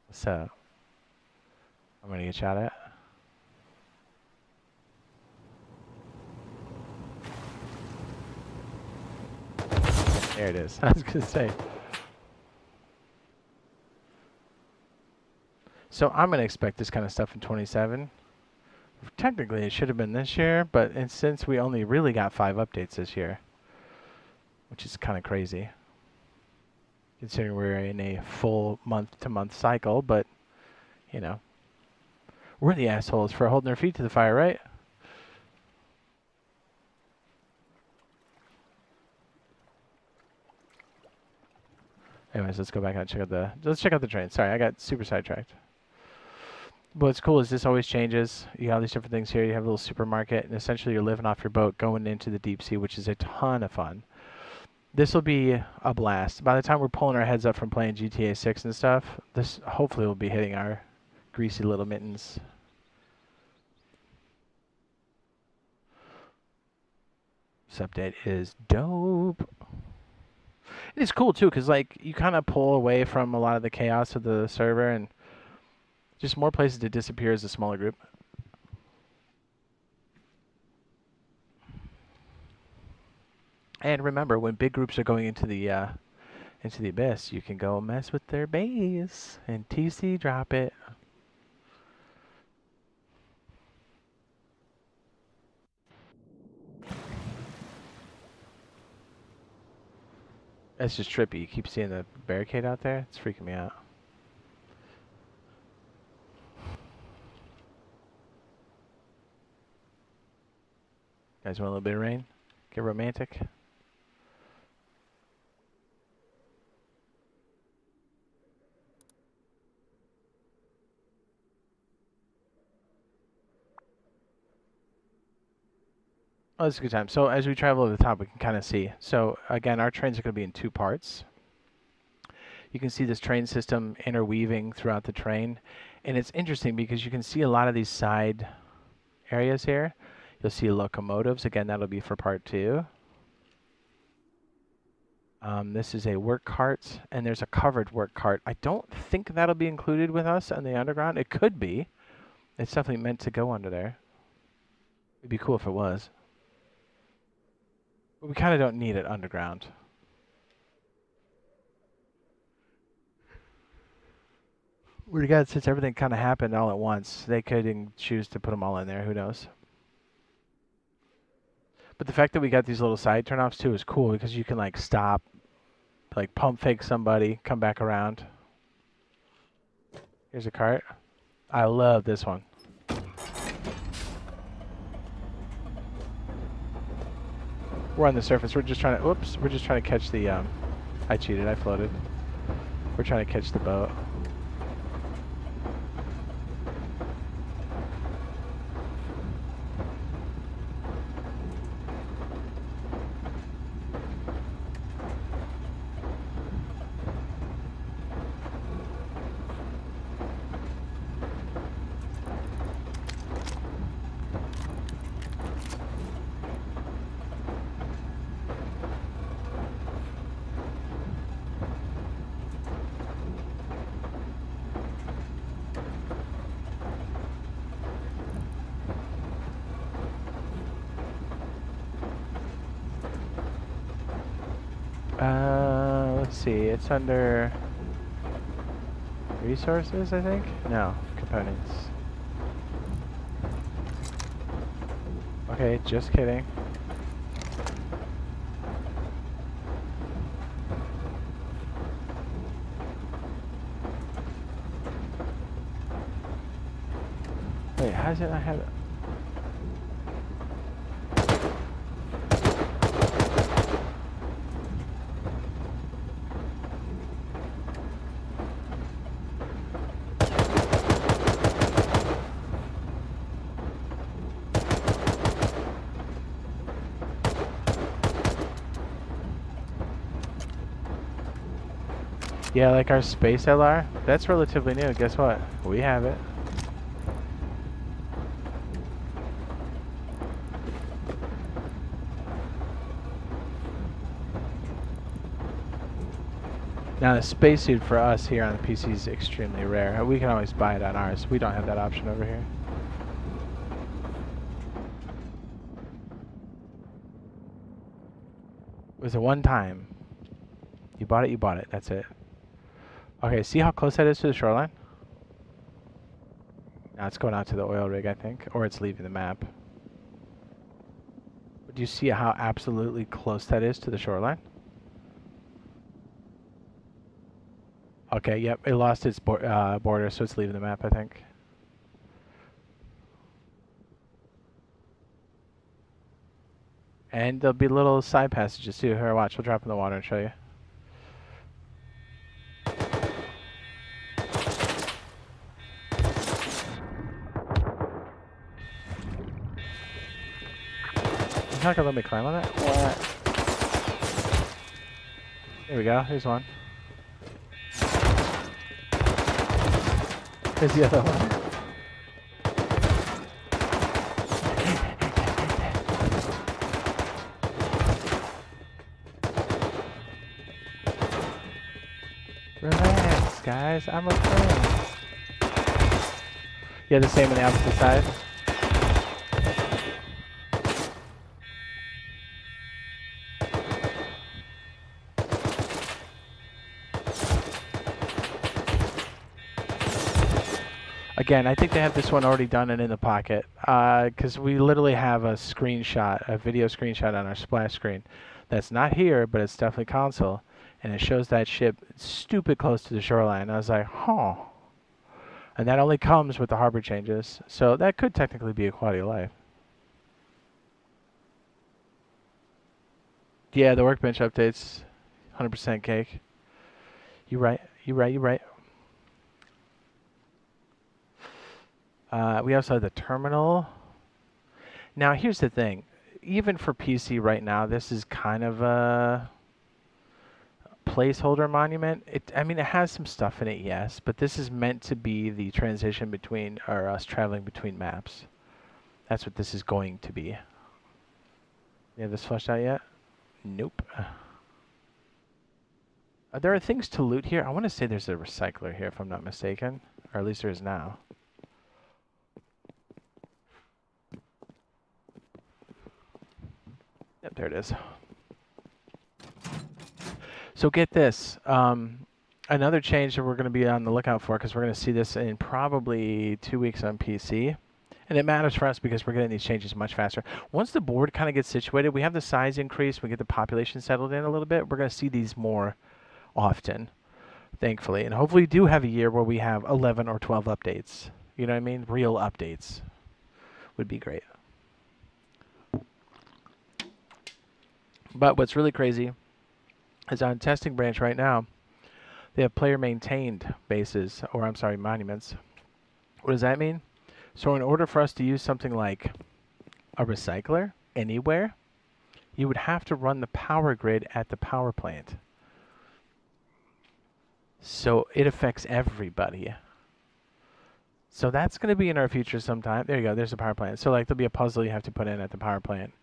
What's up? I'm going to get shot at. There it is. I was going to say. So I'm going to expect this kind of stuff in 27. Technically, it should have been this year, but since we only really got 5 updates this year, which is kind of crazy, considering we're in a full month-to-month cycle, but, you know, we're the assholes for holding our feet to the fire, right? Anyways, let's go back and check out let's check out the train. Sorry, I got super sidetracked. But what's cool is this always changes. You got all these different things here. You have a little supermarket, and essentially you're living off your boat going into the deep sea, which is a ton of fun. This will be a blast. By the time we're pulling our heads up from playing GTA 6 and stuff, this hopefully will be hitting our greasy little mittens. This update is dope. It is cool too, because like you kind of pull away from a lot of the chaos of the server and just more places to disappear as a smaller group. And remember, when big groups are going into the abyss, you can go mess with their base and TC drop it. That's just trippy. You keep seeing the barricade out there. It's freaking me out. Guys want a little bit of rain? Get romantic. Oh, that's a good time. So as we travel to the top, we can kind of see. So again, our trains are going to be in two parts. You can see this train system interweaving throughout the train. And it's interesting because you can see a lot of these side areas here. You'll see locomotives. Again, that'll be for part 2. This is a work cart, and there's a covered work cart. I don't think that'll be included with us on the underground. It could be. It's definitely meant to go under there. It'd be cool if it was. But we kind of don't need it underground. We're good since everything kind of happened all at once. They could choose to put them all in there. Who knows? But the fact that we got these little side turnoffs too is cool because you can like stop, like pump fake somebody, come back around. Here's a cart. I love this one. We're on the surface. We're just trying to. Oops. We're just trying to catch the. I cheated. I floated. We're trying to catch the boat. Let's see. It's under resources, I think. No, components. Okay, just kidding. Wait, how does it not have it? Yeah, like our space LR, that's relatively new. Guess what? We have it. Now the spacesuit for us here on the PC is extremely rare. We can always buy it on ours. We don't have that option over here. It was a one time. You bought it, you bought it. That's it. Okay, see how close that is to the shoreline? Now it's going out to the oil rig, I think. Or it's leaving the map. But do you see how absolutely close that is to the shoreline? Okay, yep, it lost its border, so it's leaving the map, I think. And there'll be little side passages too. Here, watch, we'll drop in the water and show you. You're not gonna let me climb on that? What? Here we go, here's one. Here's the other one. Relax, guys. I'm a friend. Yeah, the same on the opposite side. Again, I think they have this one already done and in the pocket, because we literally have a screenshot, a video screenshot on our splash screen. That's not here, but it's definitely console, and it shows that ship stupid close to the shoreline. I was like, huh. And that only comes with the harbor changes, so that could technically be a quality of life. Yeah, the workbench updates, 100% cake. You right, you right, you right. We also have the terminal. Now, here's the thing. even for PC right now, this is kind of a placeholder monument. I mean, it has some stuff in it, yes, but this is meant to be the transition between, or us traveling between maps. That's what this is going to be. You have this fleshed out yet? Nope. There are things to loot here. I want to say there's a recycler here, if I'm not mistaken. Or at least there is now. Yep, there it is. So get this. Another change that we're going to be on the lookout for, because we're going to see this in probably 2 weeks on PC. And it matters for us because we're getting these changes much faster. Once the board kind of gets situated, we have the size increase, we get the population settled in a little bit, we're going to see these more often, thankfully. And hopefully we do have a year where we have 11 or 12 updates. You know what I mean? Real updates would be great. But what's really crazy is on testing branch right now, they have player maintained bases, or I'm sorry, monuments. What does that mean? So in order for us to use something like a recycler anywhere, you would have to run the power grid at the power plant. So it affects everybody. So that's going to be in our future sometime. There you go. There's the power plant. So like there'll be a puzzle you have to put in at the power plant,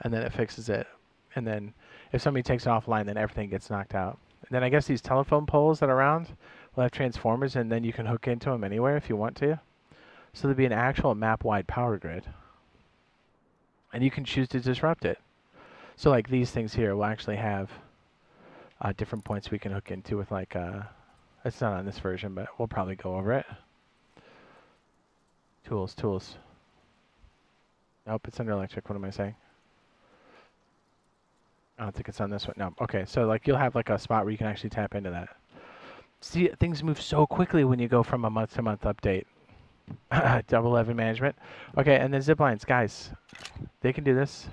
and then it fixes it. And then if somebody takes it offline, then everything gets knocked out. And then I guess these telephone poles that are around will have transformers, and then you can hook into them anywhere if you want to. So there'll be an actual map-wide power grid. And you can choose to disrupt it. So like these things here will actually have different points we can hook into with like, it's not on this version, but we'll probably go over it. Tools. Nope, it's under electric. What am I saying? I don't think it's on this one. No. Okay, so like you'll have like a spot where you can actually tap into that. See, things move so quickly when you go from a month-to-month update. Double 11 management. Okay, and then zip lines, guys. They can do this.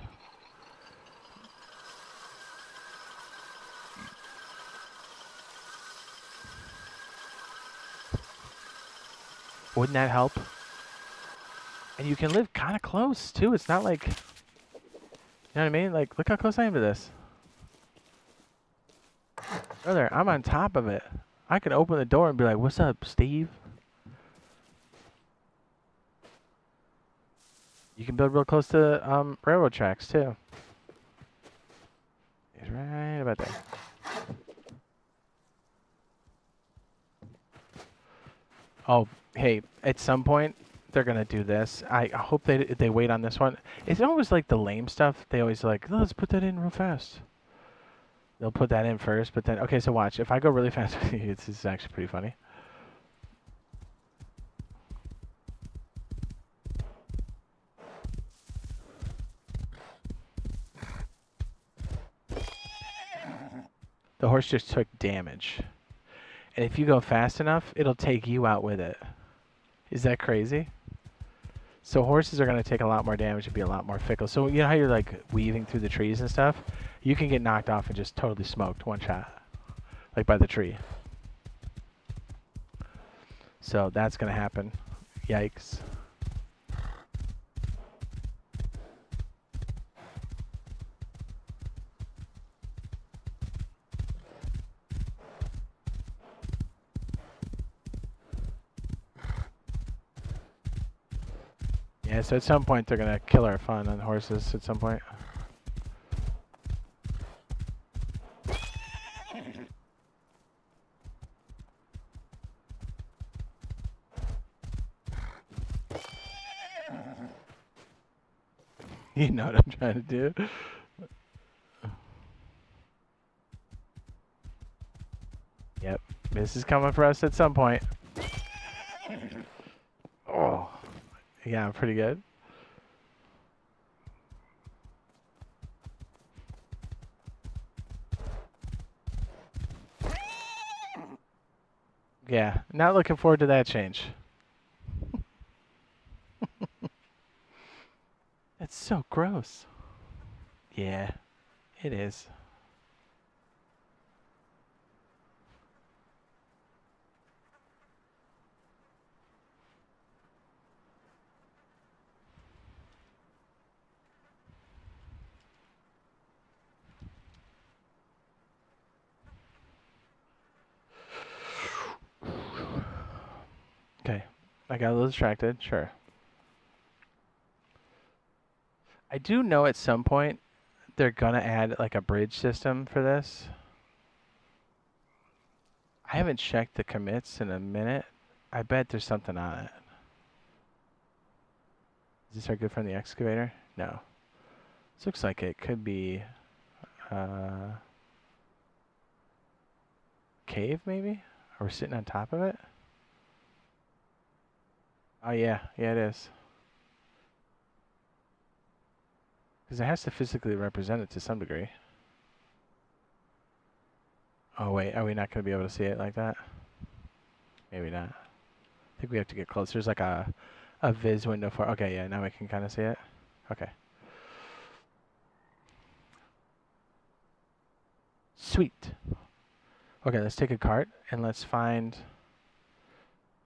Wouldn't that help? And you can live kind of close too. It's not like, you know what I mean? Like, look how close I am to this. Brother, I'm on top of it. I can open the door and be like, "What's up, Steve?" You can build real close to railroad tracks too. It's right about there. Oh, hey, at some point they're gonna do this. I hope they wait on this one. It's always like the lame stuff. They always like, "Let's put that in real fast." They'll put that in first, but then okay. So watch. If I go really fast, it's actually pretty funny. The horse just took damage. And if you go fast enough, it'll take you out with it. Is that crazy? So horses are going to take a lot more damage and be a lot more fickle. So you know how you're like weaving through the trees and stuff? You can get knocked off and just totally smoked one shot. Like by the tree. So that's going to happen. Yikes. Yeah, so at some point they're going to kill our fun on horses at some point. You know what I'm trying to do. Yep, this is coming for us at some point. Oh, yeah, pretty good. Yeah, not looking forward to that change. That's so gross. Yeah, it is. I got a little distracted. Sure. I do know at some point they're gonna add like a bridge system for this. I haven't checked the commits in a minute. I bet there's something on it. Is this our good friend the excavator? No. This looks like it could be cave maybe? Are we sitting on top of it? Oh yeah, yeah it is. Because it has to physically represent it to some degree. Oh wait, are we not going to be able to see it like that? Maybe not. I think we have to get closer. There's like a viz window for... Okay, yeah, now we can kind of see it. Okay. Sweet. Okay, let's take a cart and let's find...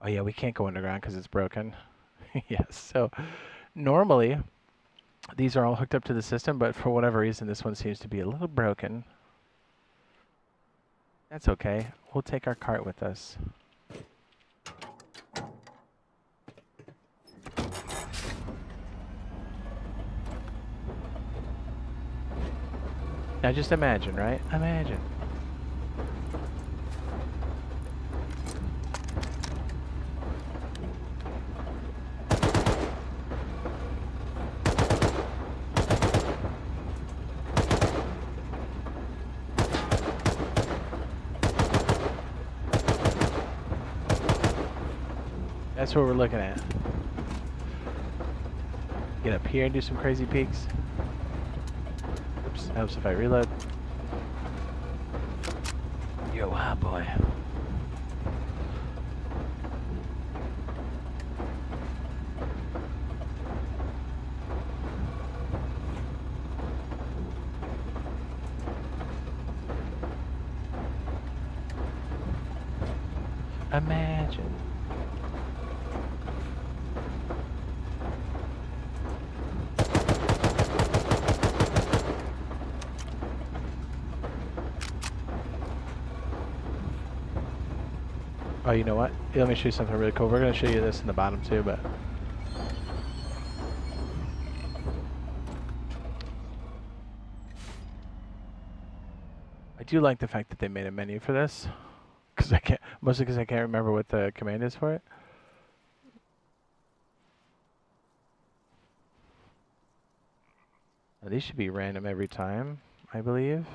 Oh yeah, we can't go underground because it's broken. Yes, so normally these are all hooked up to the system, but for whatever reason this one seems to be a little broken. That's okay. We'll take our cart with us. Now just imagine, right? Imagine. That's what we're looking at. Get up here and do some crazy peeks. Oops, helps if I reload. You're a wild boy. Imagine. Oh, you know what? Yeah, let me show you something really cool. We're going to show you this in the bottom too, but... I do like the fact that they made a menu for this. Because I can't... Mostly because I can't remember what the command is for it. Now, these should be random every time, I believe.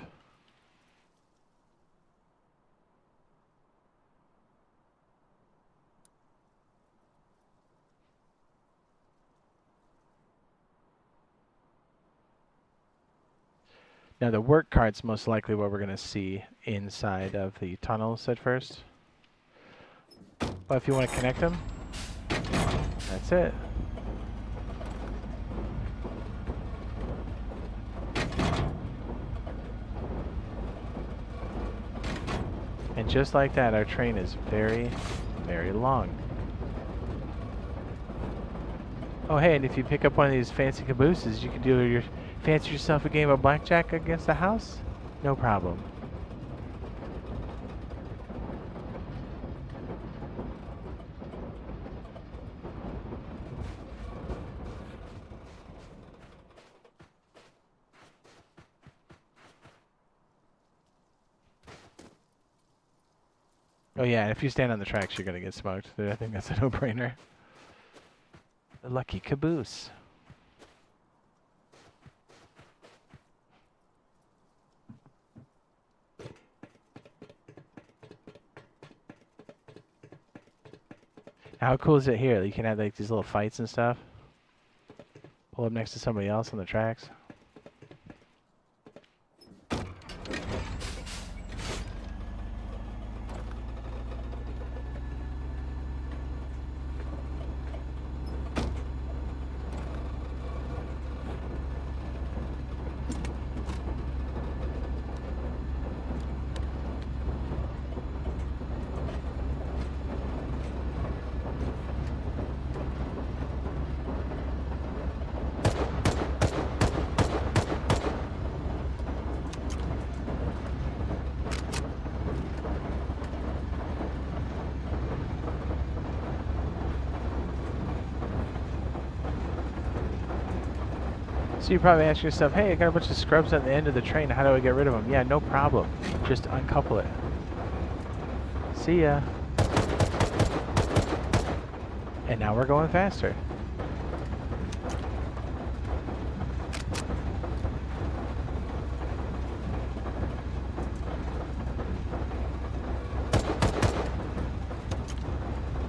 Now the work cart's most likely what we're going to see inside of the tunnels at first. But if you want to connect them, that's it. And just like that, our train is very, very long. Oh hey, and if you pick up one of these fancy cabooses, you can do your fancy yourself a game of blackjack against the house? No problem. Oh yeah, and if you stand on the tracks, you're gonna get smoked. I think that's a no-brainer. The lucky caboose. How cool is it here? You can have like these little fights and stuff. Pull up next to somebody else on the tracks. So you probably ask yourself, hey, I got a bunch of scrubs on the end of the train. How do I get rid of them? Yeah, no problem. Just uncouple it. See ya. And now we're going faster.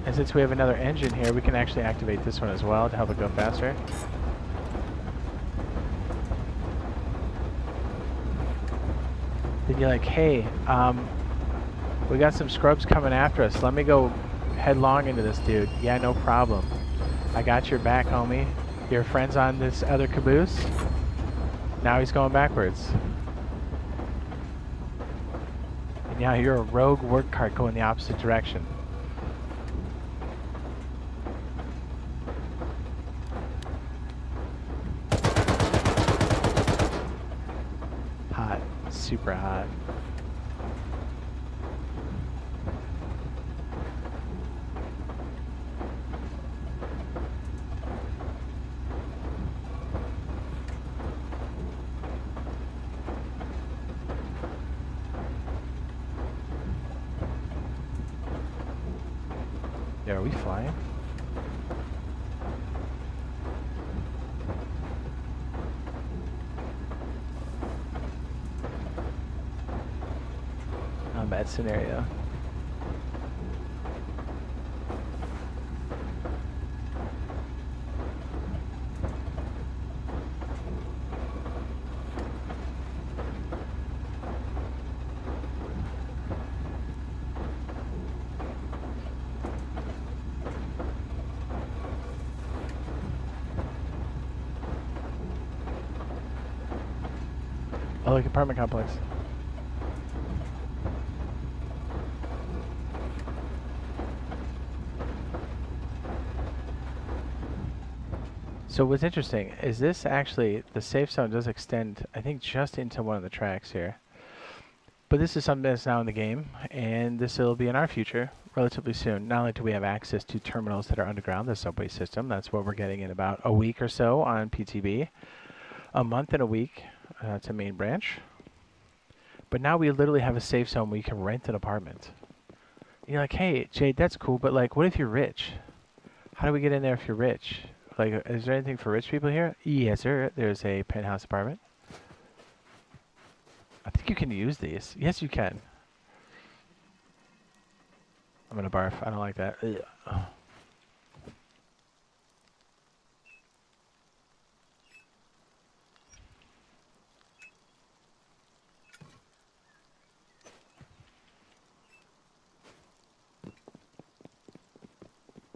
And since we have another engine here, we can actually activate this one as well to help it go faster. Then you're like, hey, we got some scrubs coming after us. Let me go headlong into this dude. Yeah, no problem. I got your back, homie. Your friend's on this other caboose. Now he's going backwards. And now you're a rogue work cart going the opposite direction. Hot. Super hot. Yeah, are we flying? Not a bad scenario. Oh, look, apartment complex. So what's interesting is this actually, the safe zone does extend, I think, just into one of the tracks here. But this is something that's now in the game, and this will be in our future relatively soon. Not only do we have access to terminals that are underground, the subway system, that's what we're getting in about a week or so on PTB. A month and a week to main branch. But now we literally have a safe zone where you can rent an apartment. You're like, hey, Jade, that's cool, but like, what if you're rich? How do we get in there if you're rich? Like, is there anything for rich people here? Yes, sir. There's a penthouse apartment. I think you can use these. Yes, you can. I'm gonna barf. I don't like that. Ugh.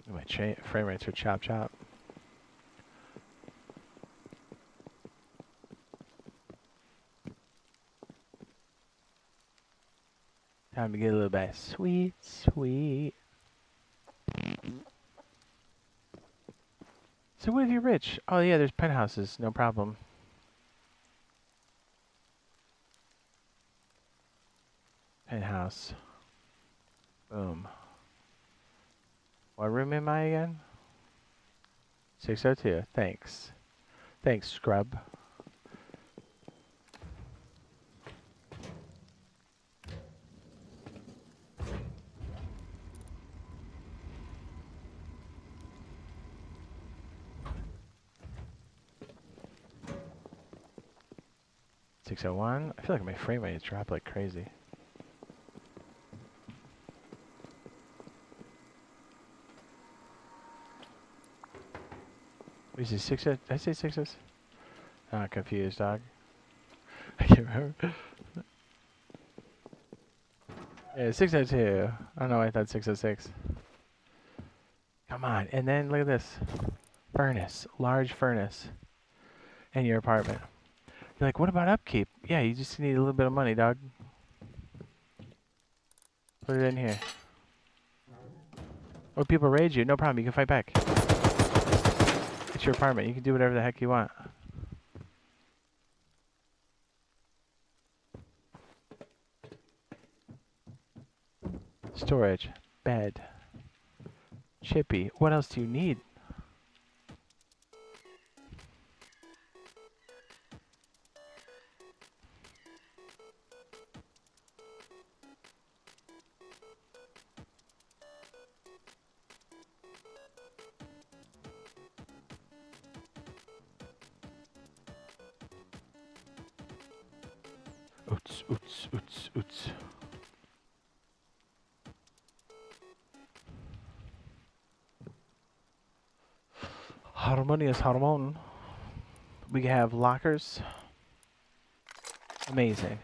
My frame rates are chop chop. Time to get a little bit sweet, sweet. So what if you're rich? Oh yeah, there's penthouses, no problem. Penthouse. Boom. What room am I again? 602. Thanks. Thanks, scrub. .601. I feel like my frame rate has dropped like crazy. What is it? 6? Did I say 6s? I'm confused, dog. I can't remember. Yeah, 602. I don't know why I thought 606. Come on. And then look at this. Furnace. Large furnace. In your apartment. You're like, what about upkeep? Yeah, you just need a little bit of money, dog. Put it in here. Oh, people raid you. No problem. You can fight back. It's your apartment. You can do whatever the heck you want. Storage. Bed. Chippy. What else do you need? Oots, oots, oots, oots. Harmonious hormone. We have lockers. Amazing.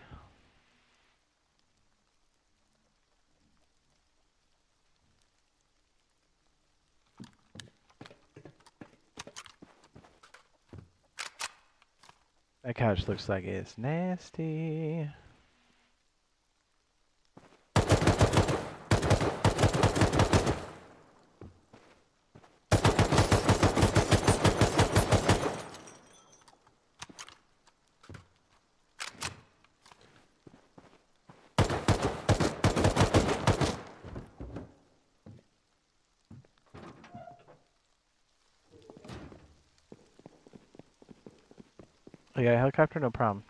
That couch looks like it's nasty. Oh, yeah, helicopter, no problem.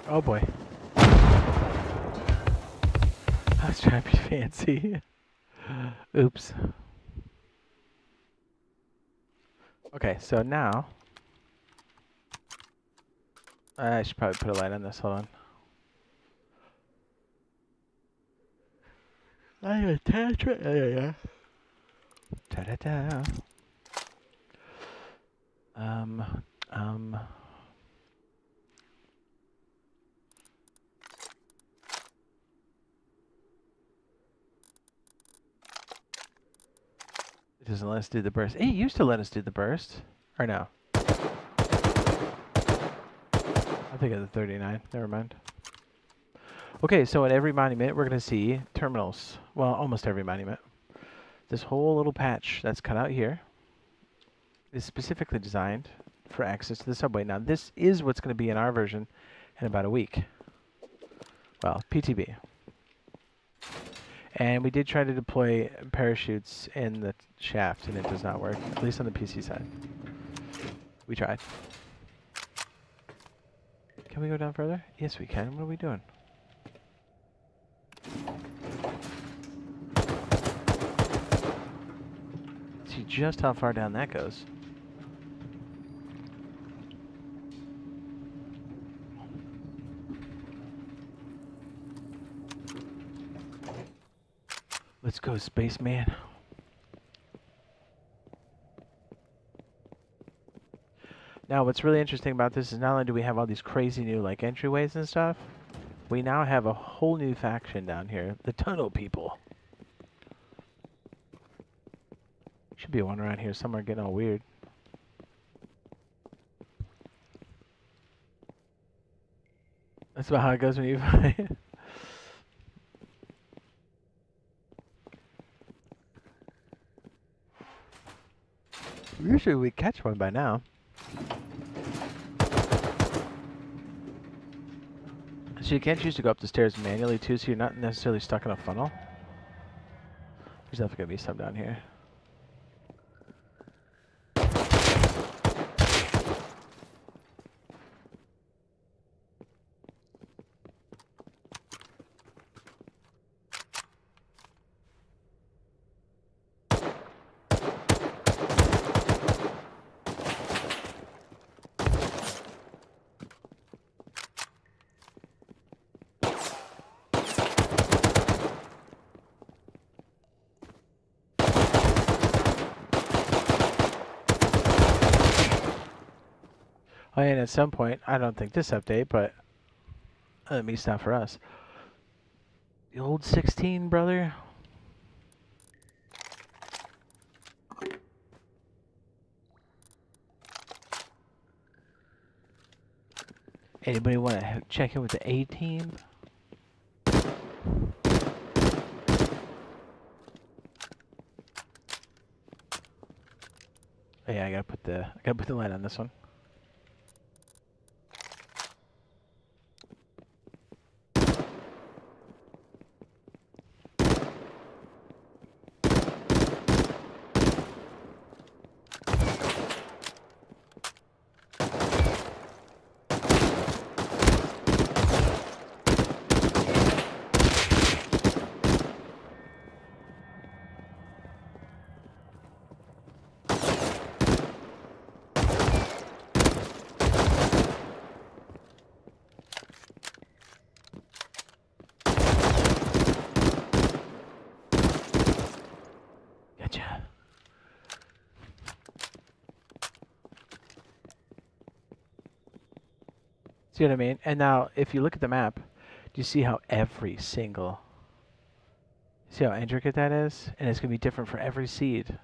Oh boy. I was trying to be fancy. Oops. Okay, so now I should probably put a light on this. Hold on. I attach it. Yeah. Ta-da-da. Um. It doesn't let us do the burst. It used to let us do the burst. Or no. I think of the 39. Never mind. Okay, so at every monument, we're going to see terminals. Well, almost every monument. This whole little patch that's cut out here is specifically designed for access to the subway. Now, this is what's going to be in our version in about a week. Well, PTB. And we did try to deploy parachutes in the shaft, and it does not work, at least on the PC side. We tried. Can we go down further? Yes, we can. What are we doing? See just how far down that goes. Let's go, spaceman. Now, what's really interesting about this is not only do we have all these crazy new like entryways and stuff, we now have a whole new faction down here, the Tunnel People. Should be one around here somewhere getting all weird. That's about how it goes when you find. Usually we catch one by now. So you can't choose to go up the stairs manually too, so you're not necessarily stuck in a funnel. There's definitely gonna be some down here. Oh, and at some point, I don't think this update, but at least not for us. The old 16, brother. Anybody want to check in with the A team? Oh, yeah, I gotta put the light on this one. Gotcha. See what I mean? And now, if you look at the map, do you see how every single... See how intricate that is? And it's going to be different for every seed.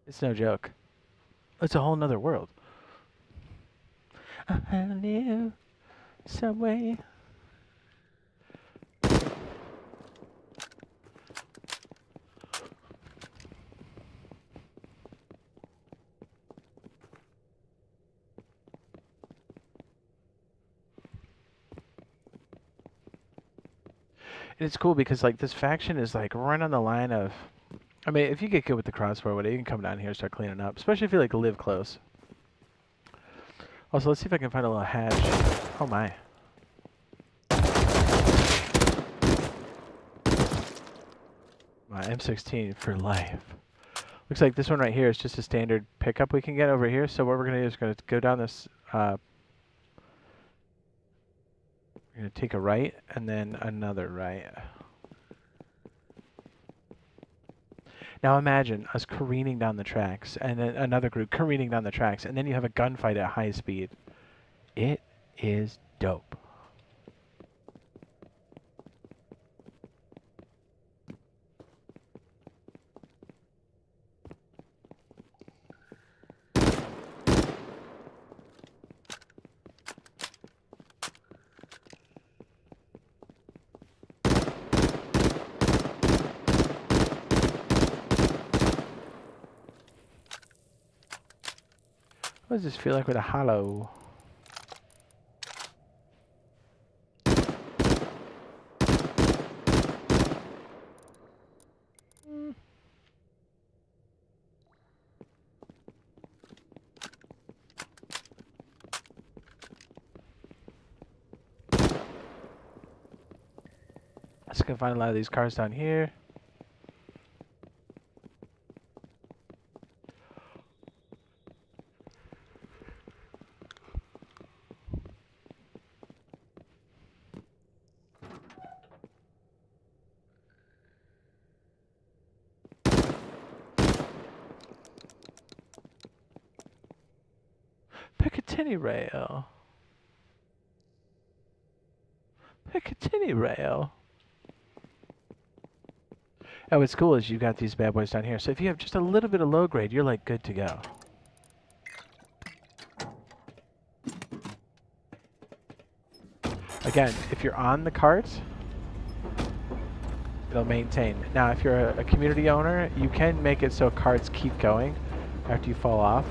It's no joke. It's a whole nother world. A new subway. And it's cool because like this faction is like right on the line of... I mean, if you get good with the crossbow, you can come down here and start cleaning up. Especially if you like live close. Also, let's see if I can find a little hatch. Oh my. My M16 for life. Looks like this one right here is just a standard pickup we can get over here. So what we're going to do is going to go down this... we're going to take a right and then another right. Now imagine us careening down the tracks and then another group careening down the tracks and then you have a gunfight at high speed. It is dope. What does this feel like with a hollow? Let's go find a lot of these cars down here. Piccadilly rail. Piccadilly rail. Oh, what's cool is you got these bad boys down here. So if you have just a little bit of low grade, you're like good to go. Again, if you're on the cart, it'll maintain. Now, if you're a community owner, you can make it so carts keep going after you fall off.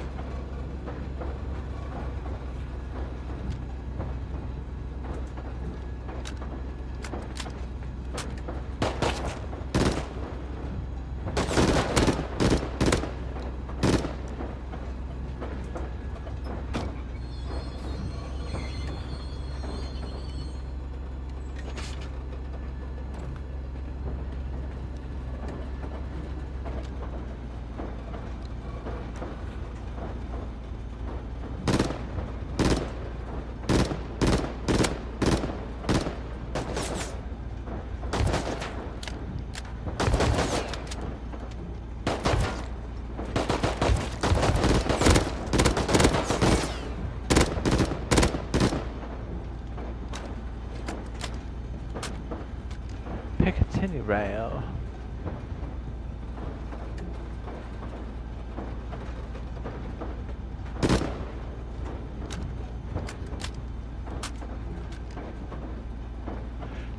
Piccadilly rail.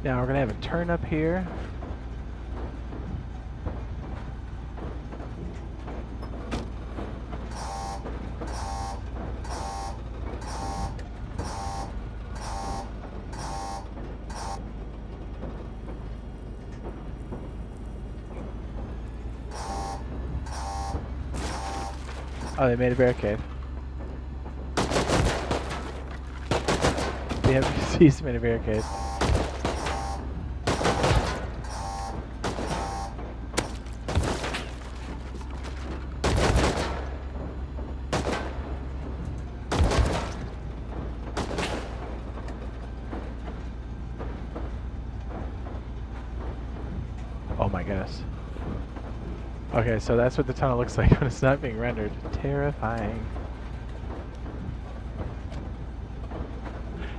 Now we're gonna have a turn up here. Oh, they made a barricade. The NPCs made a barricade. Oh my goodness. Okay, so that's what the tunnel looks like when it's not being rendered. Terrifying.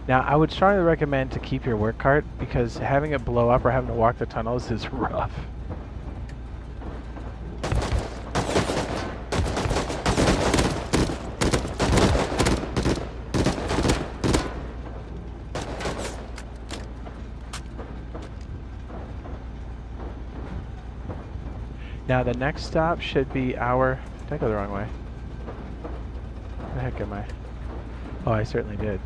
Now, I would strongly recommend to keep your work cart because having it blow up or having to walk the tunnels is rough. Now, the next stop should be our... Did I go the wrong way? Where the heck am I? Oh, I certainly did.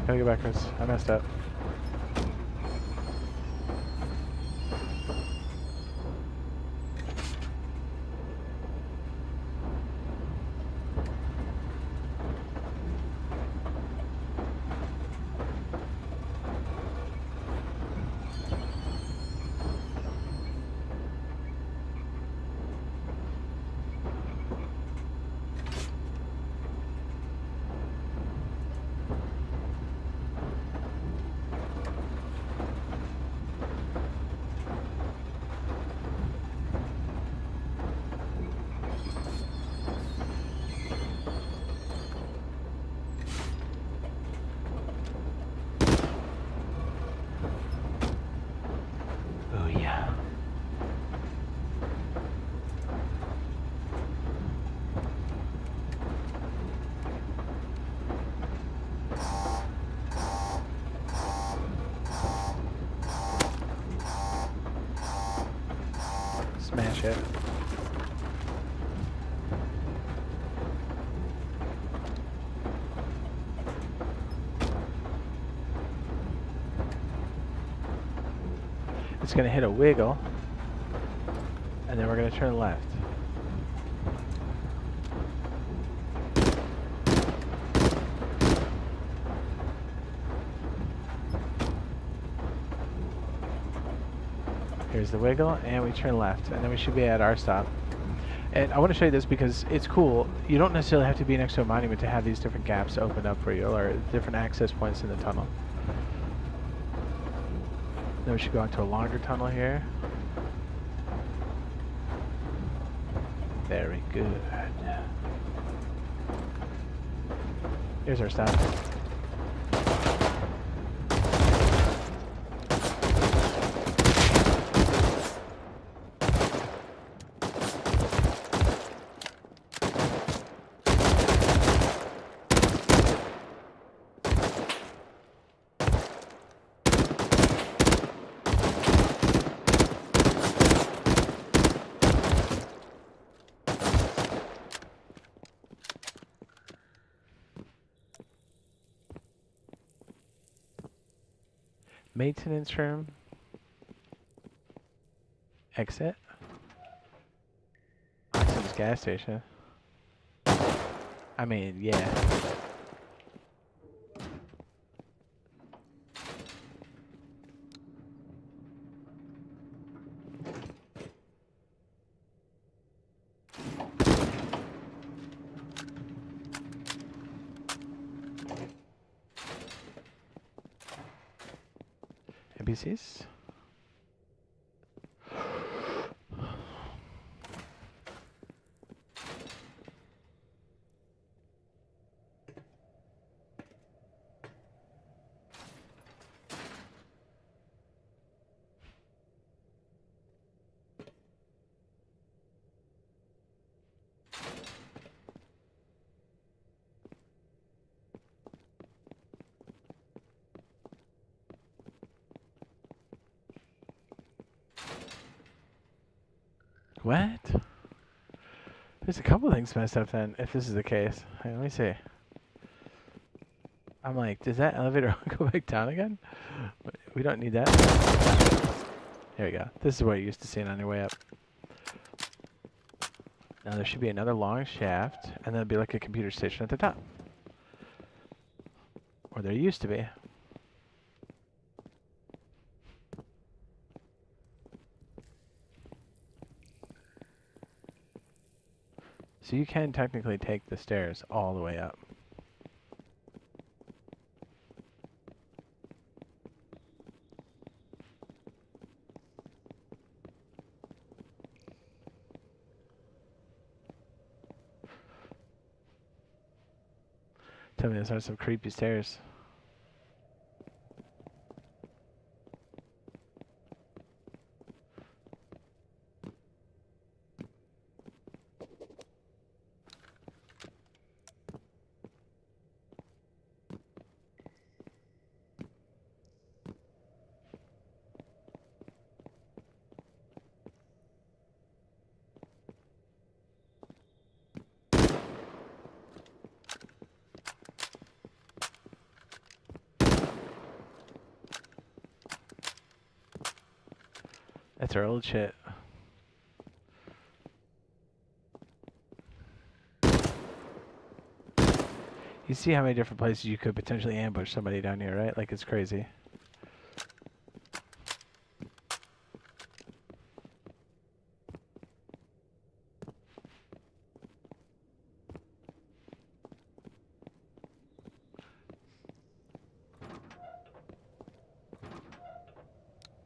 Gotta go backwards. I messed up. Oh yeah. Smash it. It's going to hit a wiggle, and then we're going to turn left. Here's the wiggle, and we turn left, and then we should be at our stop. And I want to show you this because it's cool. You don't necessarily have to be next to a monument to have these different gaps open up for you, or different access points in the tunnel. Then we should go into a longer tunnel here. Very good. Here's our stop. Maintenance room. Exit. Oxygen's gas station. I mean, yeah. NPCs. What? There's a couple things messed up then, if this is the case. Hey, let me see. I'm like, does that elevator go back down again? We don't need that. Here we go. This is what you're used to seeing on your way up. Now there should be another long shaft, and there'll be like a computer station at the top. Or there used to be. So you can technically take the stairs all the way up. Tell me those are some creepy stairs. That's our old shit. You see how many different places you could potentially ambush somebody down here, right? Like, it's crazy.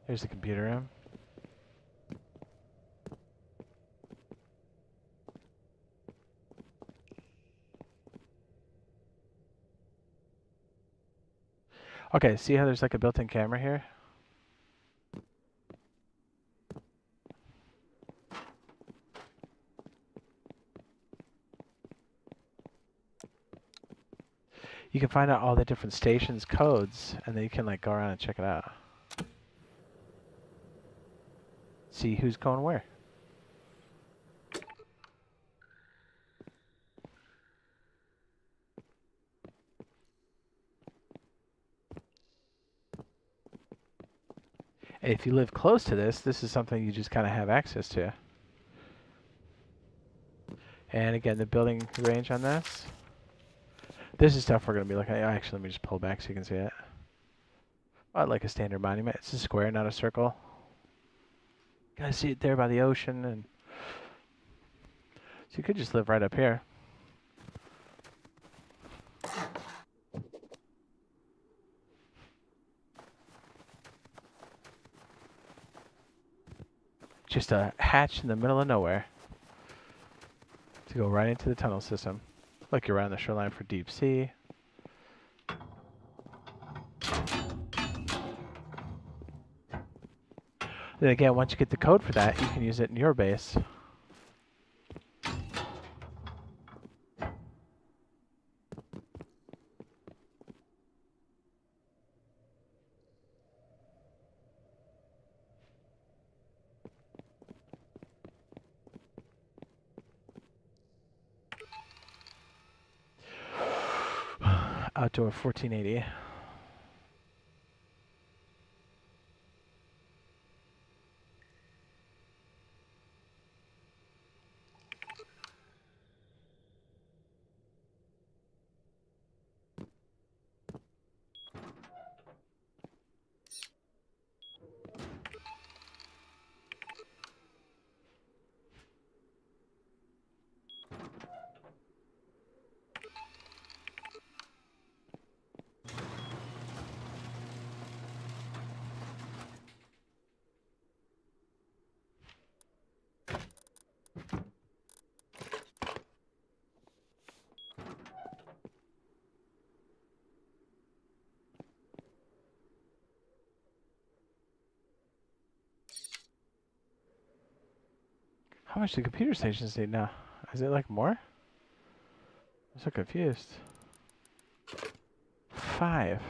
There's the computer room. Okay, see how there's like a built-in camera here? You can find out all the different stations' codes, and then you can like go around and check it out. See who's going where. And if you live close to this, this is something you just kind of have access to. And again, the building range on this. This is stuff we're going to be looking at. Actually, let me just pull back so you can see it. Like a standard monument. It's a square, not a circle. You guys see it there by the ocean. And so you could just live right up here. Just a hatch in the middle of nowhere to go right into the tunnel system. Look, you're around the shoreline for deep sea. Then again, once you get the code for that, you can use it in your base. Outdoor 1480. How much do computer stations need now? Is it like more? I'm so confused. 5.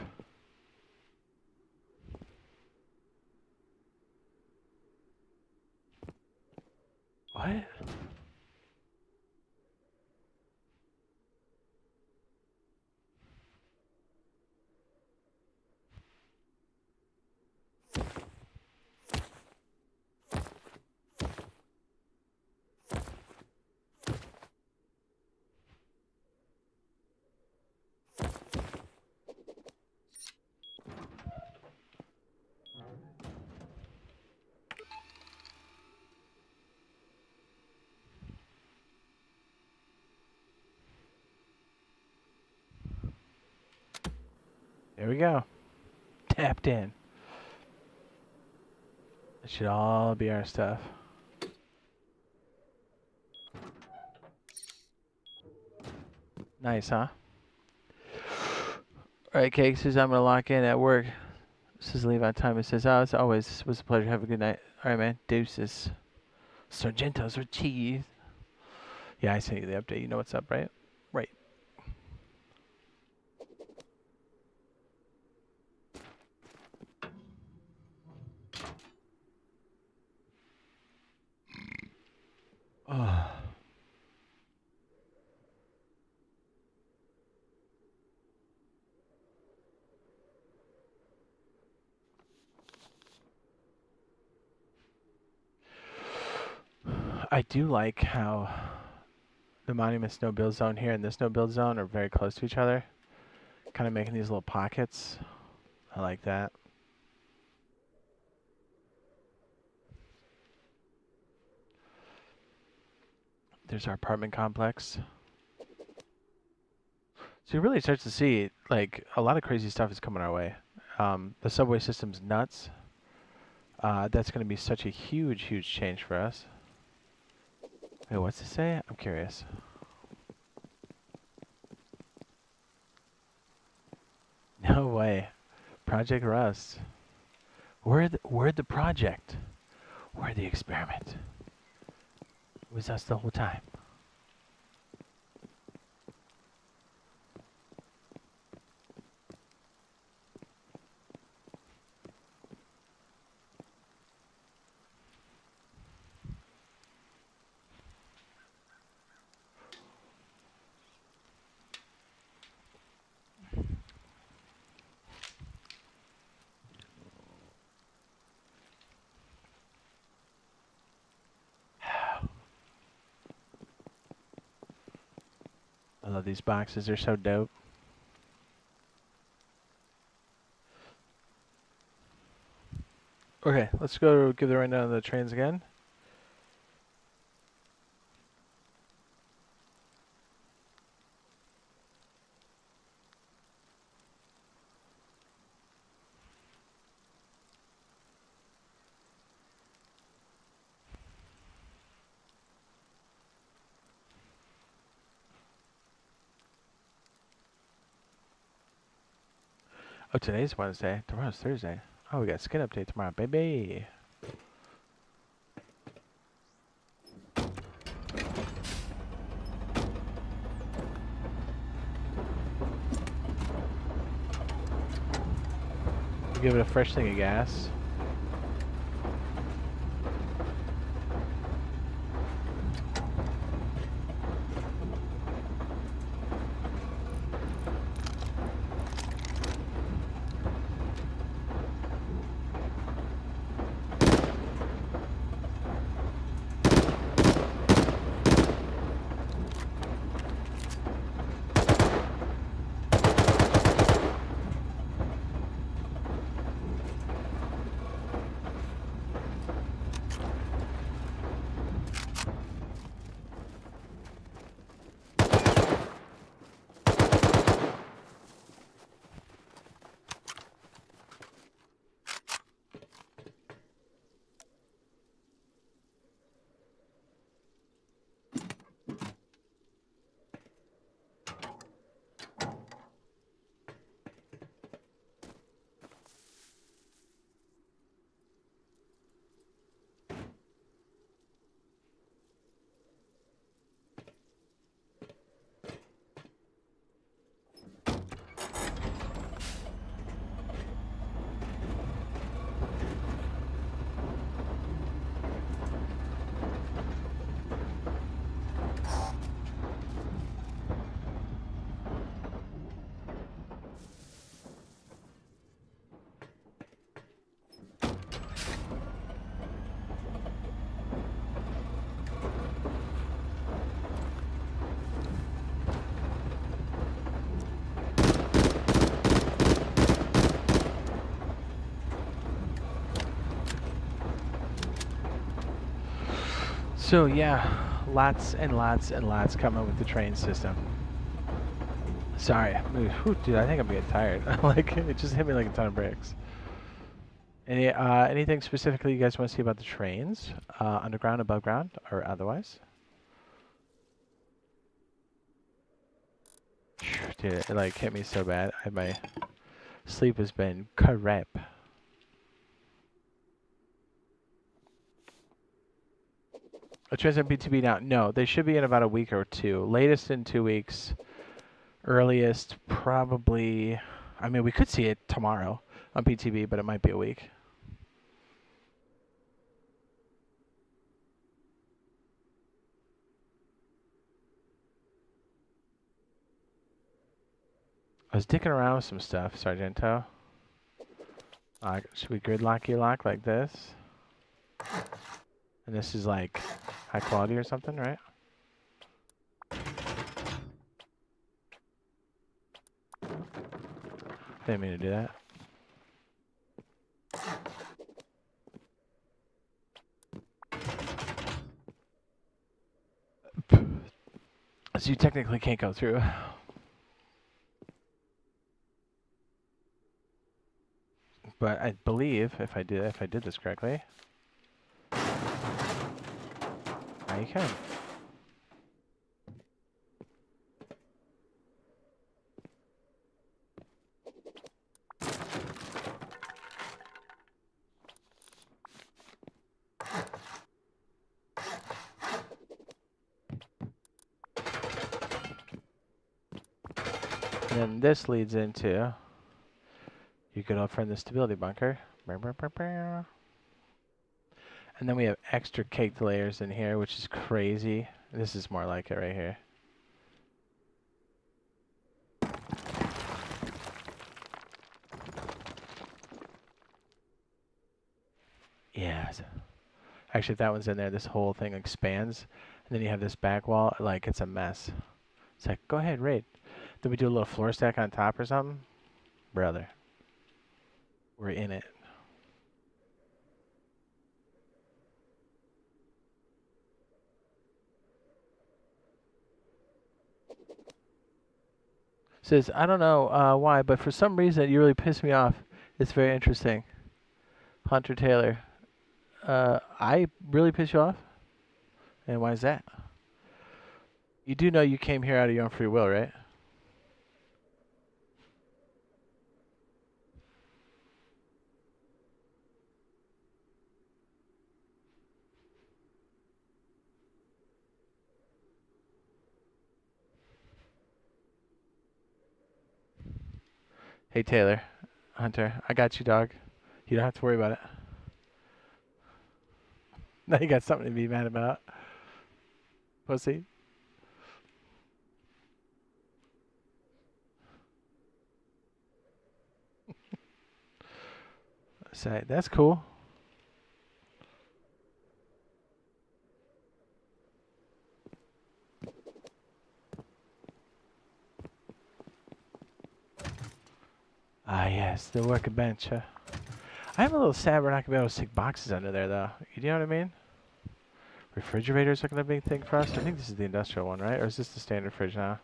What? There we go. Tapped in. It should all be our stuff. Nice, huh? Alright, Cake says I'm gonna lock in at work. This is leave on time. It says, oh, as always, it was a pleasure. Have a good night. Alright, man. Deuces. Sargentos or cheese. Yeah, I sent you the update. You know what's up, right? Right. Oh. I do like how the monument snow build zone here and the snow build zone are very close to each other. Kind of making these little pockets. I like that. There's our apartment complex. So you really start to see, like, a lot of crazy stuff is coming our way. The subway system's nuts. That's going to be such a huge, huge change for us. Wait, what's it say? I'm curious. No way. Project Rust. We're the project. We're the experiment. It was us the whole time. I love these boxes. They're so dope. Okay, let's go give the rundown of the trains again. Oh, today's Wednesday. Tomorrow's Thursday. Oh, we got skin update tomorrow, baby. Give it a fresh thing of gas. So yeah, lots and lots and lots coming with the train system. Sorry, whew, dude, I think I'm getting tired. Like, it just hit me like a ton of bricks. Anything specifically you guys want to see about the trains? Underground, above ground, or otherwise? Dude, it like hit me so bad. My sleep has been crap. A trains on BTB now? No, they should be in about a week or two. Latest in 2 weeks. Earliest probably. I mean, we could see it tomorrow on BTB, but it might be a week. I was dicking around with some stuff, Sargento. Should we gridlock your lock like this? And this is like high quality or something, right? Didn't mean to do that. So you technically can't go through. But I believe if I did this correctly, now you can. And then this leads into you could offend the stability bunker. And then we have extra caked layers in here, which is crazy. This is more like it right here. Yeah. Actually, if that one's in there, this whole thing expands. And then you have this back wall. Like, it's a mess. It's like, go ahead, raid. Then we do a little floor stack on top or something. Brother. We're in it. Says, I don't know why, but for some reason you really pissed me off. It's very interesting. Hunter Taylor. I really pissed you off? And why is that? You do know you came here out of your own free will, right? Hey, Taylor. Hunter, I got you, dog. You don't have to worry about it. Now you got something to be mad about. Pussy. Say, that's cool. Ah, yes, the workbench. I'm a little sad we're not going to be able to stick boxes under there, though. You know what I mean? Refrigerators are going to be a big thing for us. I think this is the industrial one, right? Or is this the standard fridge now?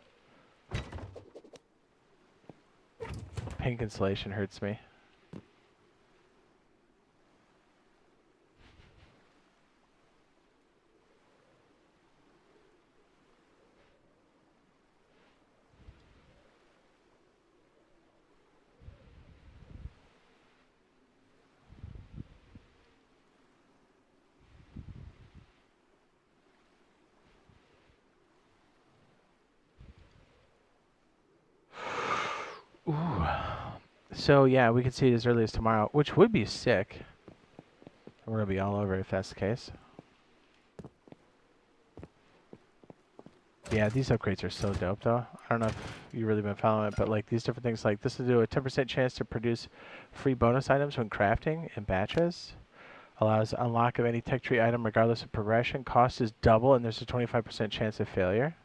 Pink insulation hurts me. Ooh. So, yeah, we can see it as early as tomorrow, which would be sick. We're going to be all over if that's the case. Yeah, these upgrades are so dope, though. I don't know if you've really been following it, but like these different things, like this will do a 10% chance to produce free bonus items when crafting in batches. Allows unlock of any tech tree item regardless of progression. Cost is double, and there's a 25% chance of failure.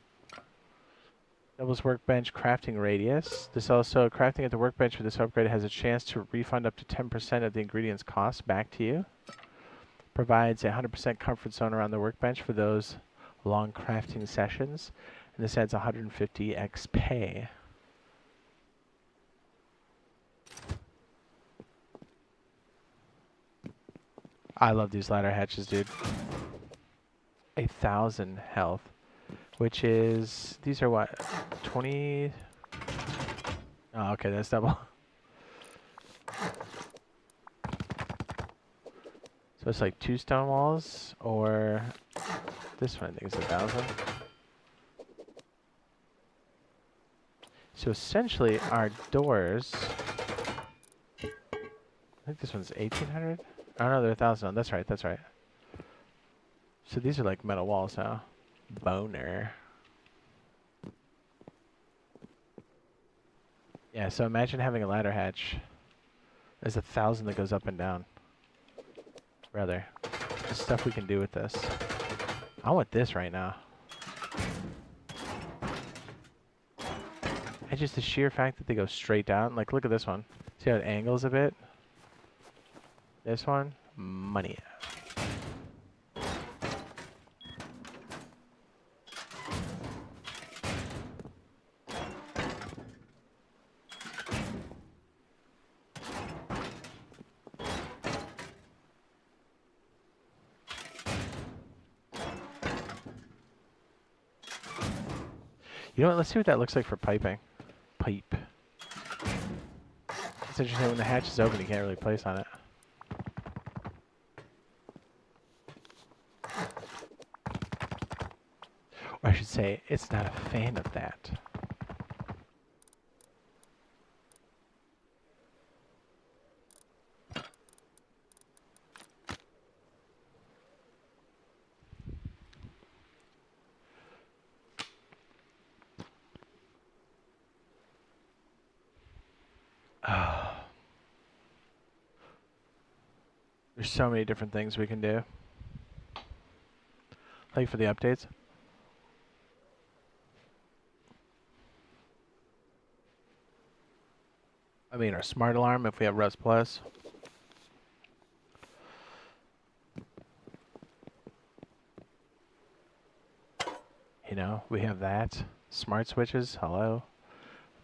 Doubles workbench crafting radius. This also, crafting at the workbench for this upgrade has a chance to refund up to 10% of the ingredients cost back to you. Provides a 100% comfort zone around the workbench for those long crafting sessions. And this adds 150 XP. I love these ladder hatches, dude. 1,000 health, which is, these are what, 20? Oh, okay, that's double. So it's like 2 stone walls, or this one I think is 1,000. So essentially our doors, I think this one's 1,800? Oh no, they're 1,000. That's right, that's right. So these are like metal walls now. Boner. Yeah, so imagine having a ladder hatch. There's 1,000 that goes up and down. Brother, the stuff we can do with this. I want this right now. And just the sheer fact that they go straight down. Like, look at this one. See how it angles a bit? This one, money. You know what? Let's see what that looks like for piping. Pipe. It's interesting when the hatch is open, you can't really place on it. Or I should say, it's not a fan of that. There's so many different things we can do. Like for the updates. I mean, our smart alarm if we have Rust Plus. You know, we have that. Smart switches, hello.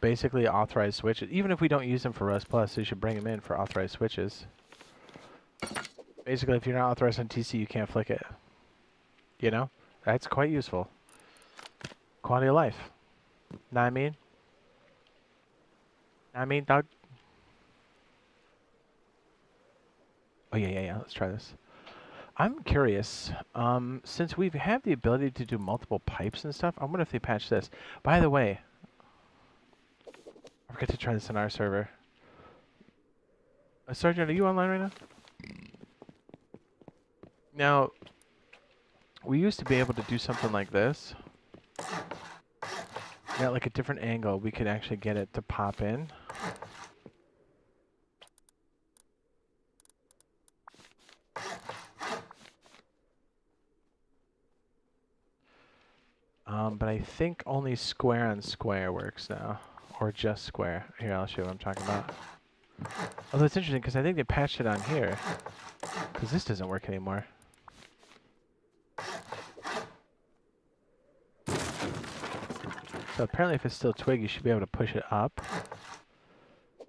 Basically authorized switches. Even if we don't use them for Rust Plus, we should bring them in for authorized switches. Basically, if you're not authorized on TC, you can't flick it. You know? That's quite useful. Quality of life. Know what I mean? Know what I mean, dog? Oh, yeah. Let's try this. I'm curious. Since we have the ability to do multiple pipes and stuff, I wonder if they patch this. By the way, I forgot to try this on our server. Sergeant, are you online right now? Now, we used to be able to do something like this. At like a different angle, we could actually get it to pop in. But I think only square on square works now. Or just square. Here, I'll show you what I'm talking about. Although it's interesting, because I think they patched it on here. Because this doesn't work anymore. So apparently if it's still twig, you should be able to push it up.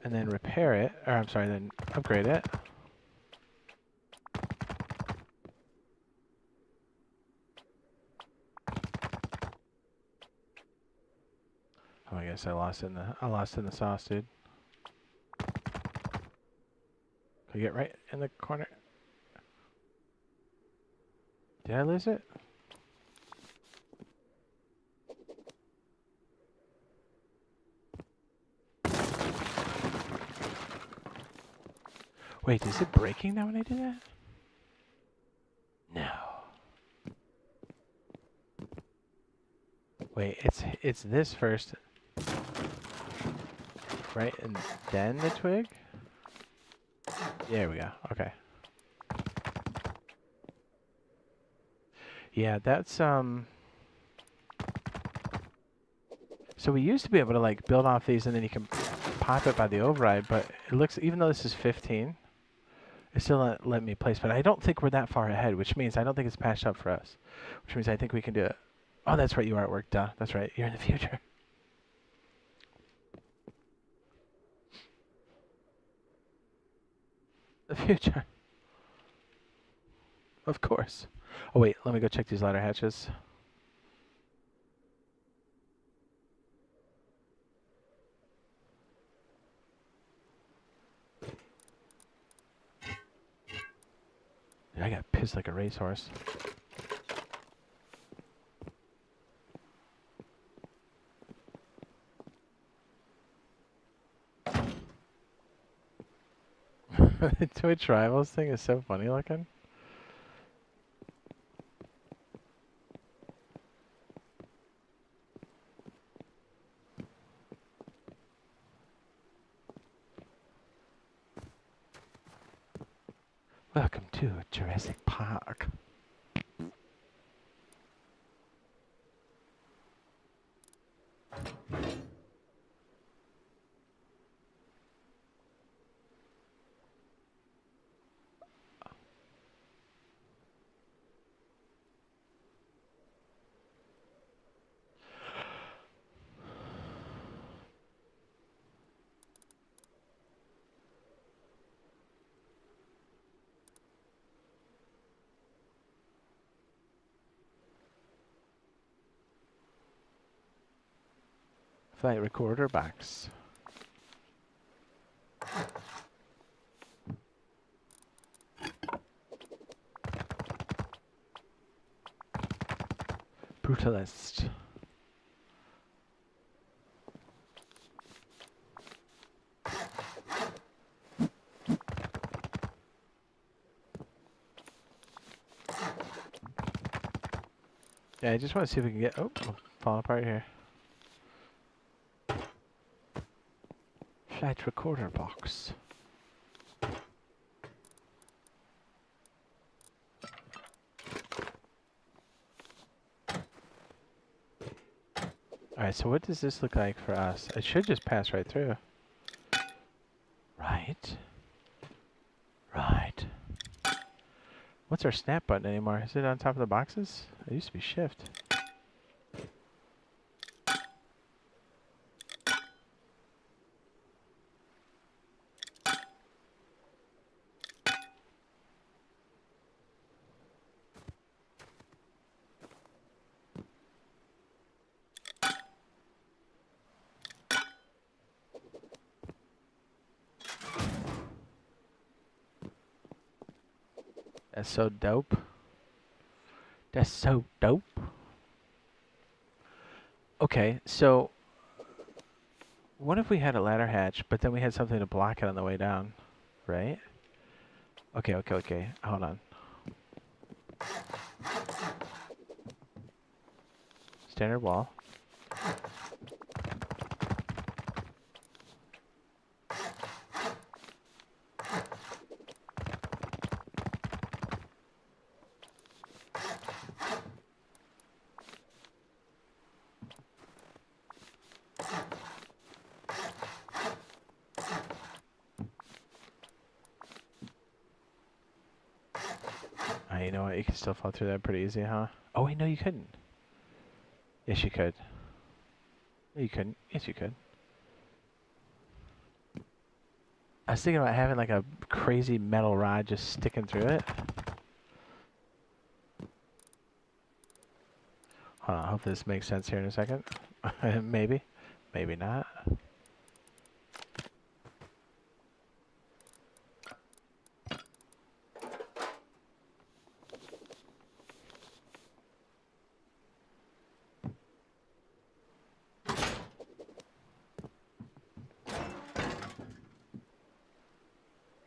And then repair it. Or I'm sorry, then upgrade it. Oh, I guess I lost in the sauce, dude. Can I get right in the corner? Did I lose it? Wait, is it breaking now when I do that? No. Wait, it's this first. Right, and then the twig? There we go. Okay. Yeah, that's so we used to be able to like build off these and then you can pop it by the override, but it looks, even though this is 15, It's still not letting me place, but I don't think we're that far ahead, which means I don't think it's patched up for us. Which means I think we can do it. Oh, that's right, you are at work. Duh, that's right. You're in the future. The future. Of course. Oh, wait, let me go check these ladder hatches. I got pissed like a racehorse. The Twitch Rivals thing is so funny looking. Welcome to Jurassic Park. Flight recorder box. Brutalist. Yeah, I just want to see if we can get... Oh, falling apart here. Flight recorder box. Alright, so what does this look like for us? It should just pass right through. Right. Right. What's our snap button anymore? Is it on top of the boxes? It used to be shift. That's so dope. That's so dope. Okay, so what if we had a ladder hatch, but then we had something to block it on the way down, right? Okay. Hold on. Standard wall. You know what? You can still fall through that pretty easy, huh? Oh, wait, no, you couldn't. Yes, you could. No, you couldn't. Yes, you could. I was thinking about having like a crazy metal rod just sticking through it. Hold on, I hope this makes sense here in a second. Maybe. Maybe not.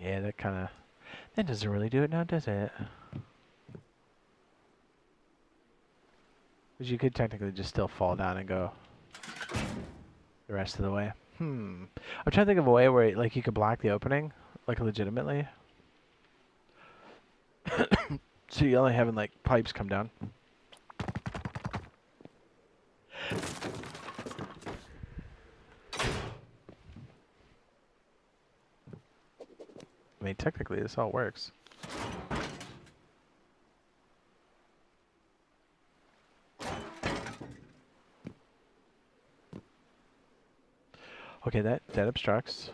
Yeah, that doesn't really do it now, does it? Because you could technically just still fall down and go the rest of the way. I'm trying to think of a way where like you could block the opening, like legitimately. So you're only having like pipes come down. I mean, technically, this all works. Okay, that obstructs.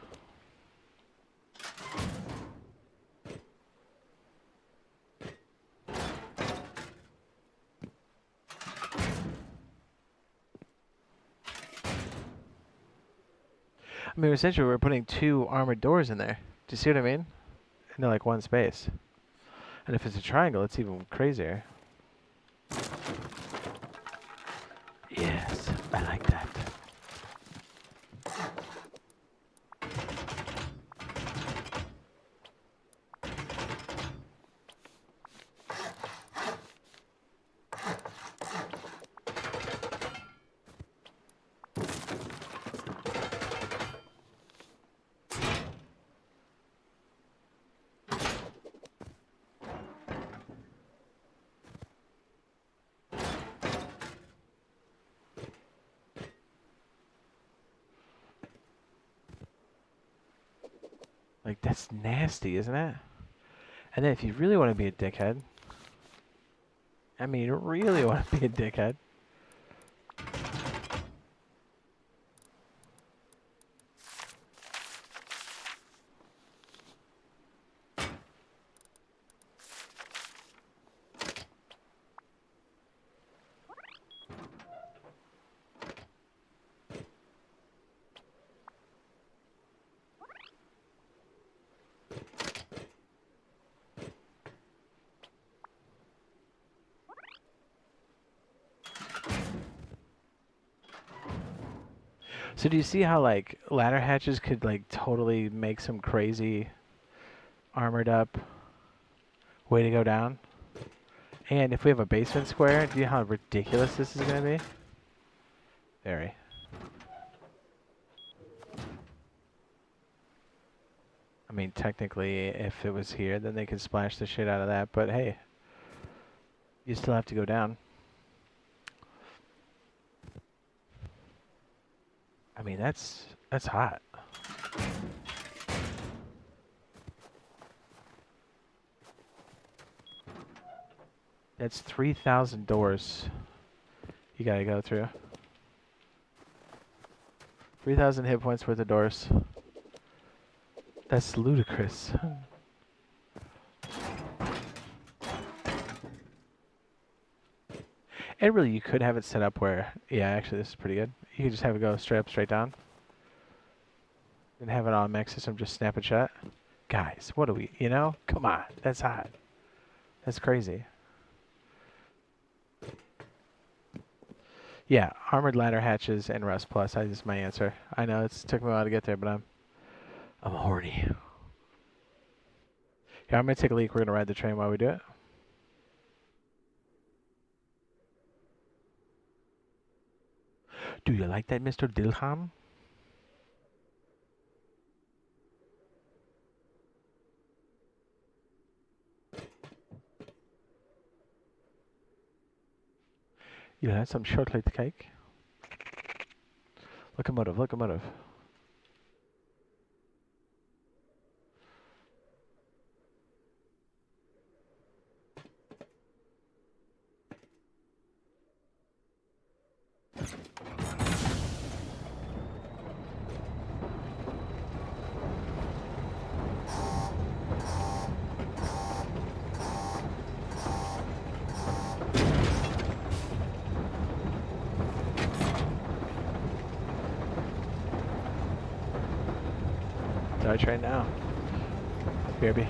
I mean, essentially, we're putting 2 armored doors in there. Do you see what I mean? Into like one space. And if it's a triangle, it's even crazier. Yes, I like that. Like, that's nasty, isn't it? And then if you really want to be a dickhead, I mean, you really want to be a dickhead, so do you see how, like, ladder hatches could, like, totally make some crazy armored up way to go down? And if we have a basement square, do you know how ridiculous this is going to be? Very. I mean, technically, if it was here, then they could splash the shit out of that, but hey, you still have to go down. I mean, that's hot. That's 3,000 doors you gotta go through. 3,000 hit points worth of doors. That's ludicrous. And really, you could have it set up where, yeah, actually, this is pretty good. You could just have it go straight up, straight down. And have it on mech system just snap it shut. Guys, what do we, you know? Come on, that's hot. That's crazy. Yeah, armored ladder hatches and Rust Plus is my answer. I know it took me a while to get there, but I'm horny. Yeah, I'm gonna take a leak. We're gonna ride the train while we do it. Do you like that, Mr. Dilham? You had some chocolate cake? Locomotive, locomotive. Dodge right now. BRB.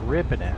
ripping it.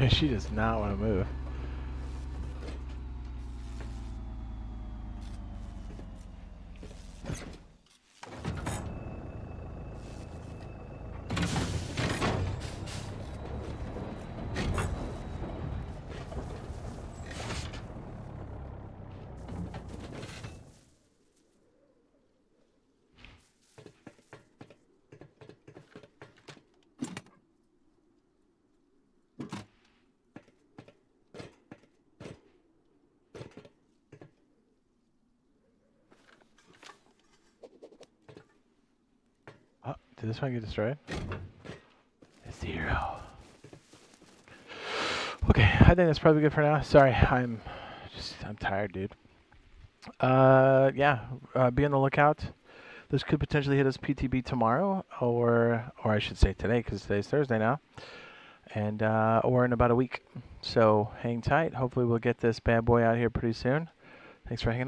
She does not want to move. Oh, did this one get destroyed? 0. Okay, I think that's probably good for now. Sorry, I'm tired, dude. Yeah, be on the lookout. This could potentially hit us PTB tomorrow, or I should say today, because today's Thursday now, and or in about a week. So hang tight. Hopefully we'll get this bad boy out here pretty soon. Thanks for hanging out.